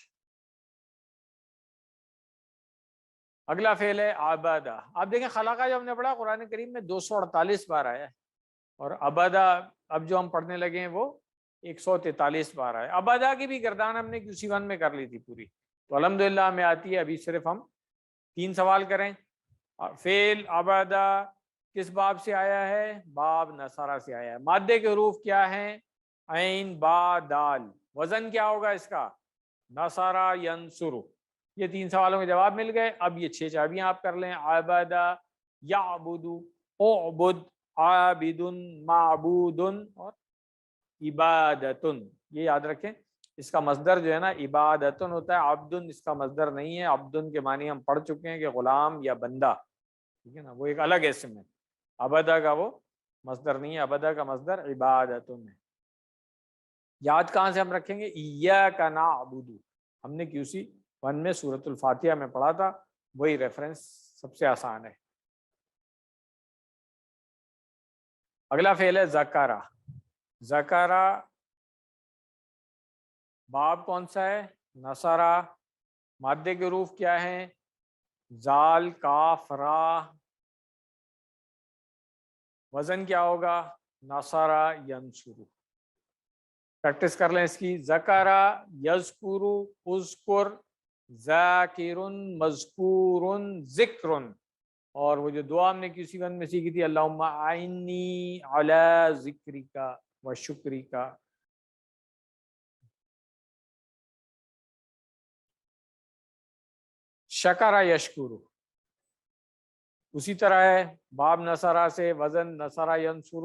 اگلا فعل ہے عبادہ. آپ دیکھیں خلقہ جو ہم نے پڑھا قرآن کریم میں 248 بار آیا ہے، اور عبادہ اب جو ہم پڑھنے لگے ہیں وہ 143 بار آیا. عبادہ کی بھی گردان ہم نے QC1 میں کر لی تھی پوری، تو الحمدللہ ہمیں آتی ہے. ابھی صرف ہم 3 سوال کریں. فعل عبادہ کس باب سے آیا ہے؟ باب نصرہ سے آیا ہے. مادے کے حروف کیا ہیں؟ عین، با، دال. وزن کیا ہوگا اس کا؟ نصرہ ینصر. یہ 3 سوالوں کے جواب مل گئے. اب یہ 6 چابیاں آپ کر لیں. عبادہ، یعبد، اعبد، عابد، معبود اور عبادتن. یہ یاد رکھیں اس کا مصدر جو ہے نا عبادتن ہوتا ہے، عبدن اس کا مصدر نہیں ہے. عبدن کے معنی ہم پڑھ چکے ہیں کہ غلام یا بندہ، ٹھیک ہے نا، وہ ایک الگ اسم ہے. عبادہ کا وہ مصدر نہیں ہے، عبادہ کا مصدر عبادتن ہے. یاد کہاں سے ہم رکھیں گے؟ ایاک نعبد. ہم نے QC1 میں سورۃ الفاتحہ میں پڑھا تھا، وہی ریفرنس سب سے آسان ہے. اگلا فعل ہے ذکرہ. ذکرہ باب کون سا ہے؟ نصرہ. مادے کے حروف کیا ہیں؟ زال، کاف، را. وزن کیا ہوگا؟ نصرہ ینصر. پریکٹس کر لیں اس کی. ذکرہ، یذکر، اذکر، ذاکر، مذکور، ذکر. اور وہ جو دعا ہم نے QC1 میں سیکھی تھی، اللہم اعنی علی ذکرک و شکرک. شکر یشکر اسی طرح ہے، باب نصرہ سے، وزن نصرہ ینصر.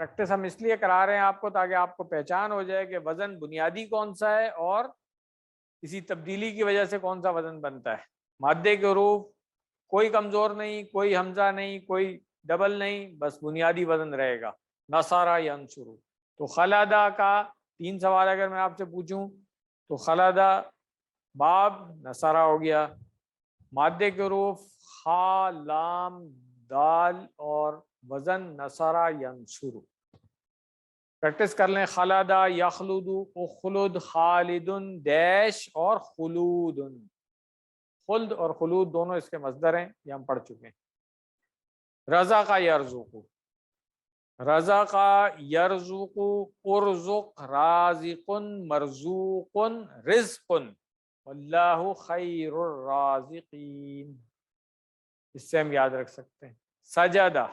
پریکٹس ہم اس لیے کرا رہے ہیں آپ کو تاکہ آپ کو پہچان ہو جائے کہ وزن بنیادی کون سا ہے اور اسی تبدیلی کی وجہ سے کون سا وزن بنتا ہے. مادے کے حروف کوئی کمزور نہیں، کوئی حمزہ نہیں، کوئی ڈبل نہیں، بس بنیادی وزن رہے گا. نصارہ ینصرو. تو خلدہ کا 3 سوال اگر میں آپ سے پوچھوں تو خلدہ باب نصارہ ہو گیا. مادے کے حروف خا، لام، دال اور وزن نصارہ ینصرو. پریکٹس کر لیں. خلدہ یخلد، اخلد، خالد، ڈیش اور خلود. خلد اور خلود دونوں اس کے مصدر ہیں، یہ ہم پڑھ چکے ہیں. رزق یرزق، رزق یرزق، ارزق، رازق، مرزوق، رزق، واللہ خیر الرازقین. اس سے ہم یاد رکھ سکتے ہیں. سجدہ،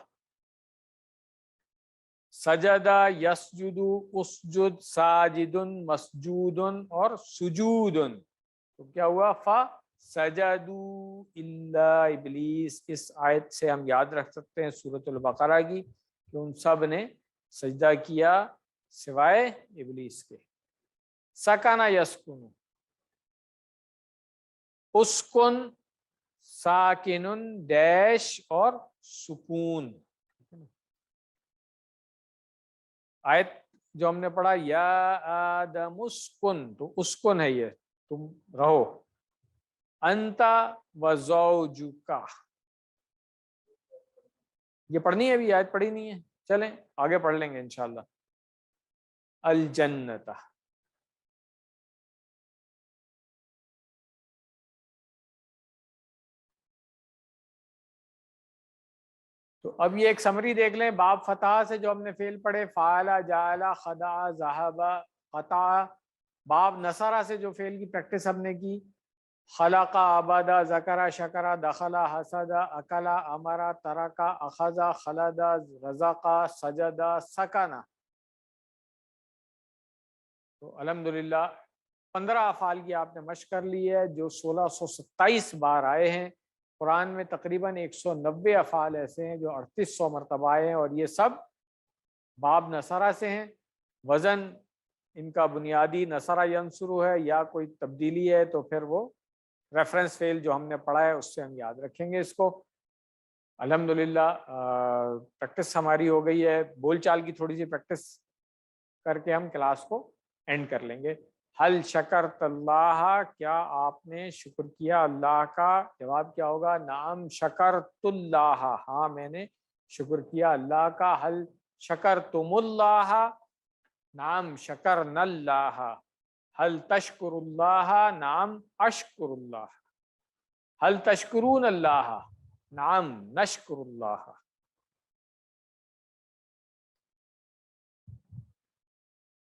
سجدہ یسجد، اسجد، ساجد، مسجود اور سجود. تو کیا ہوا؟ فسجدوا الا ابلیس. اس آیت سے ہم یاد رکھ سکتے ہیں سورۃ البقرہ کی کہ ان سب نے سجدہ کیا سوائے ابلیس کے. سکن یسکن، اسکن، ساکن، ڈیش اور سکون. آیت جو ہم نے پڑھا یا آدم اسکن، تو اسکن ہے، یہ تم رہو. انت و زوجک، یہ پڑھنی ہے، ابھی آیت پڑھی نہیں ہے، چلیں آگے پڑھ لیں گے انشاءاللہ. الجنت، تو اب یہ ایک سمری دیکھ لیں. باب فتح سے جو ہم نے فعل پڑھے، فعل، جعل، خدع، ذہب، قطع. باب نصرہ سے جو فعل کی پریکٹس ہم نے کی، خلق، عبد، ذکر، شکر، دخل، حسد، اکل، امر، ترک، اخذ، خلد، رزق، سجد، سکن. تو الحمدللہ 15 افعال کی آپ نے مشق کر لی ہے جو 1627 بار آئے ہیں. قرآن میں تقریباً 190 افعال ایسے ہیں جو 3800 مرتبہ آئے ہیں، اور یہ سب باب نصرہ سے ہیں. وزن ان کا بنیادی نصرہ ینصرو ہے، یا کوئی تبدیلی ہے تو پھر وہ ریفرنس فعل جو ہم نے پڑھا ہے اس سے ہم یاد رکھیں گے اس کو. الحمدللہ پریکٹس ہماری ہو گئی ہے. بول چال کی تھوڑی سی پریکٹس کر کے ہم کلاس کو اینڈ کر لیں گے. حل شکرت اللہ، کیا آپ نے شکر کیا اللہ کا؟ جواب کیا ہوگا؟ نعم شکرت اللہ، ہاں میں نے شکر کیا اللہ کا. حل شکرتم اللہ، نعم شکرنا اللہ. حل تشکر اللہ، نعم اشکر اللہ. حل تشکرون اللہ، نعم نشکر اللہ.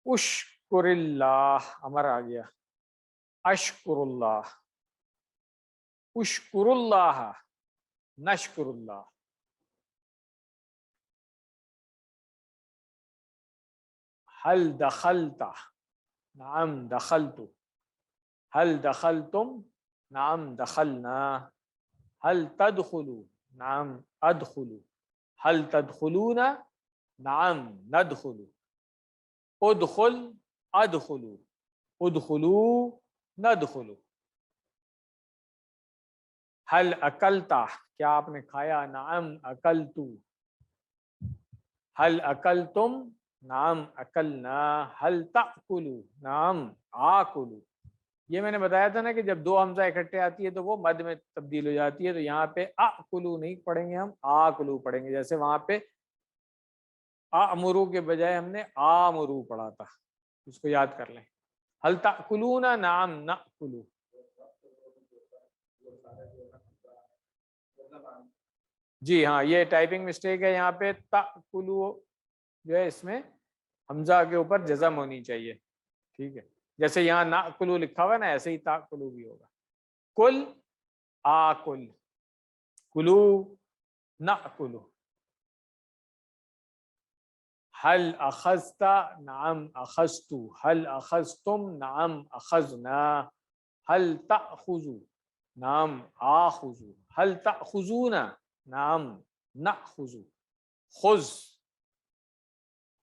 اشکر اللہ، امر آ گیا. اشکر اللہ، اشکر اللہ، نشکر اللہ. حل دخلت، نعم دخلت. حل دخلتم، نعم دخلنا. حل تدخلوا، نعم ادخلوا. حل تدخلون، نعم ندخل. ادخل، ادخلوا، ادخلوا، ندخل. حل اکلت، کیا آپ نے کھایا؟ نعم اکلت. حل اکلتم، نعم اکلنا. حل تأکلوا، نعم آکلوا. یہ میں نے بتایا تھا نا کہ جب 2 حمزہ اکٹھے آتی ہے تو وہ مد میں تبدیل ہو جاتی ہے. تو یہاں پہ آکلو نہیں پڑھیں گے، ہم آکلو پڑھیں گے. جیسے وہاں پہ آمرو کے بجائے ہم نے آمرو پڑھا تھا، اس کو یاد کر لیں. حل تأکلون، نعم نأکلو. جی ہاں، یہ ٹائپنگ مسٹیک ہے. یہاں پہ تأکلو جو ہے اس میں حمزہ کے اوپر جزم ہونی چاہیے، ٹھیک ہے. جیسے یہاں ناکلو لکھا ہوا ہے نا، ایسے ہی تاکلو بھی ہوگا. کل، آکل. کلو، ناکلو. حل اخذت، نعم اخذت. حل اخذتم، نعم اخذنا. حل تأخذ، نعم آخذ. حل تأخذون، نعم نأخذ. خذ،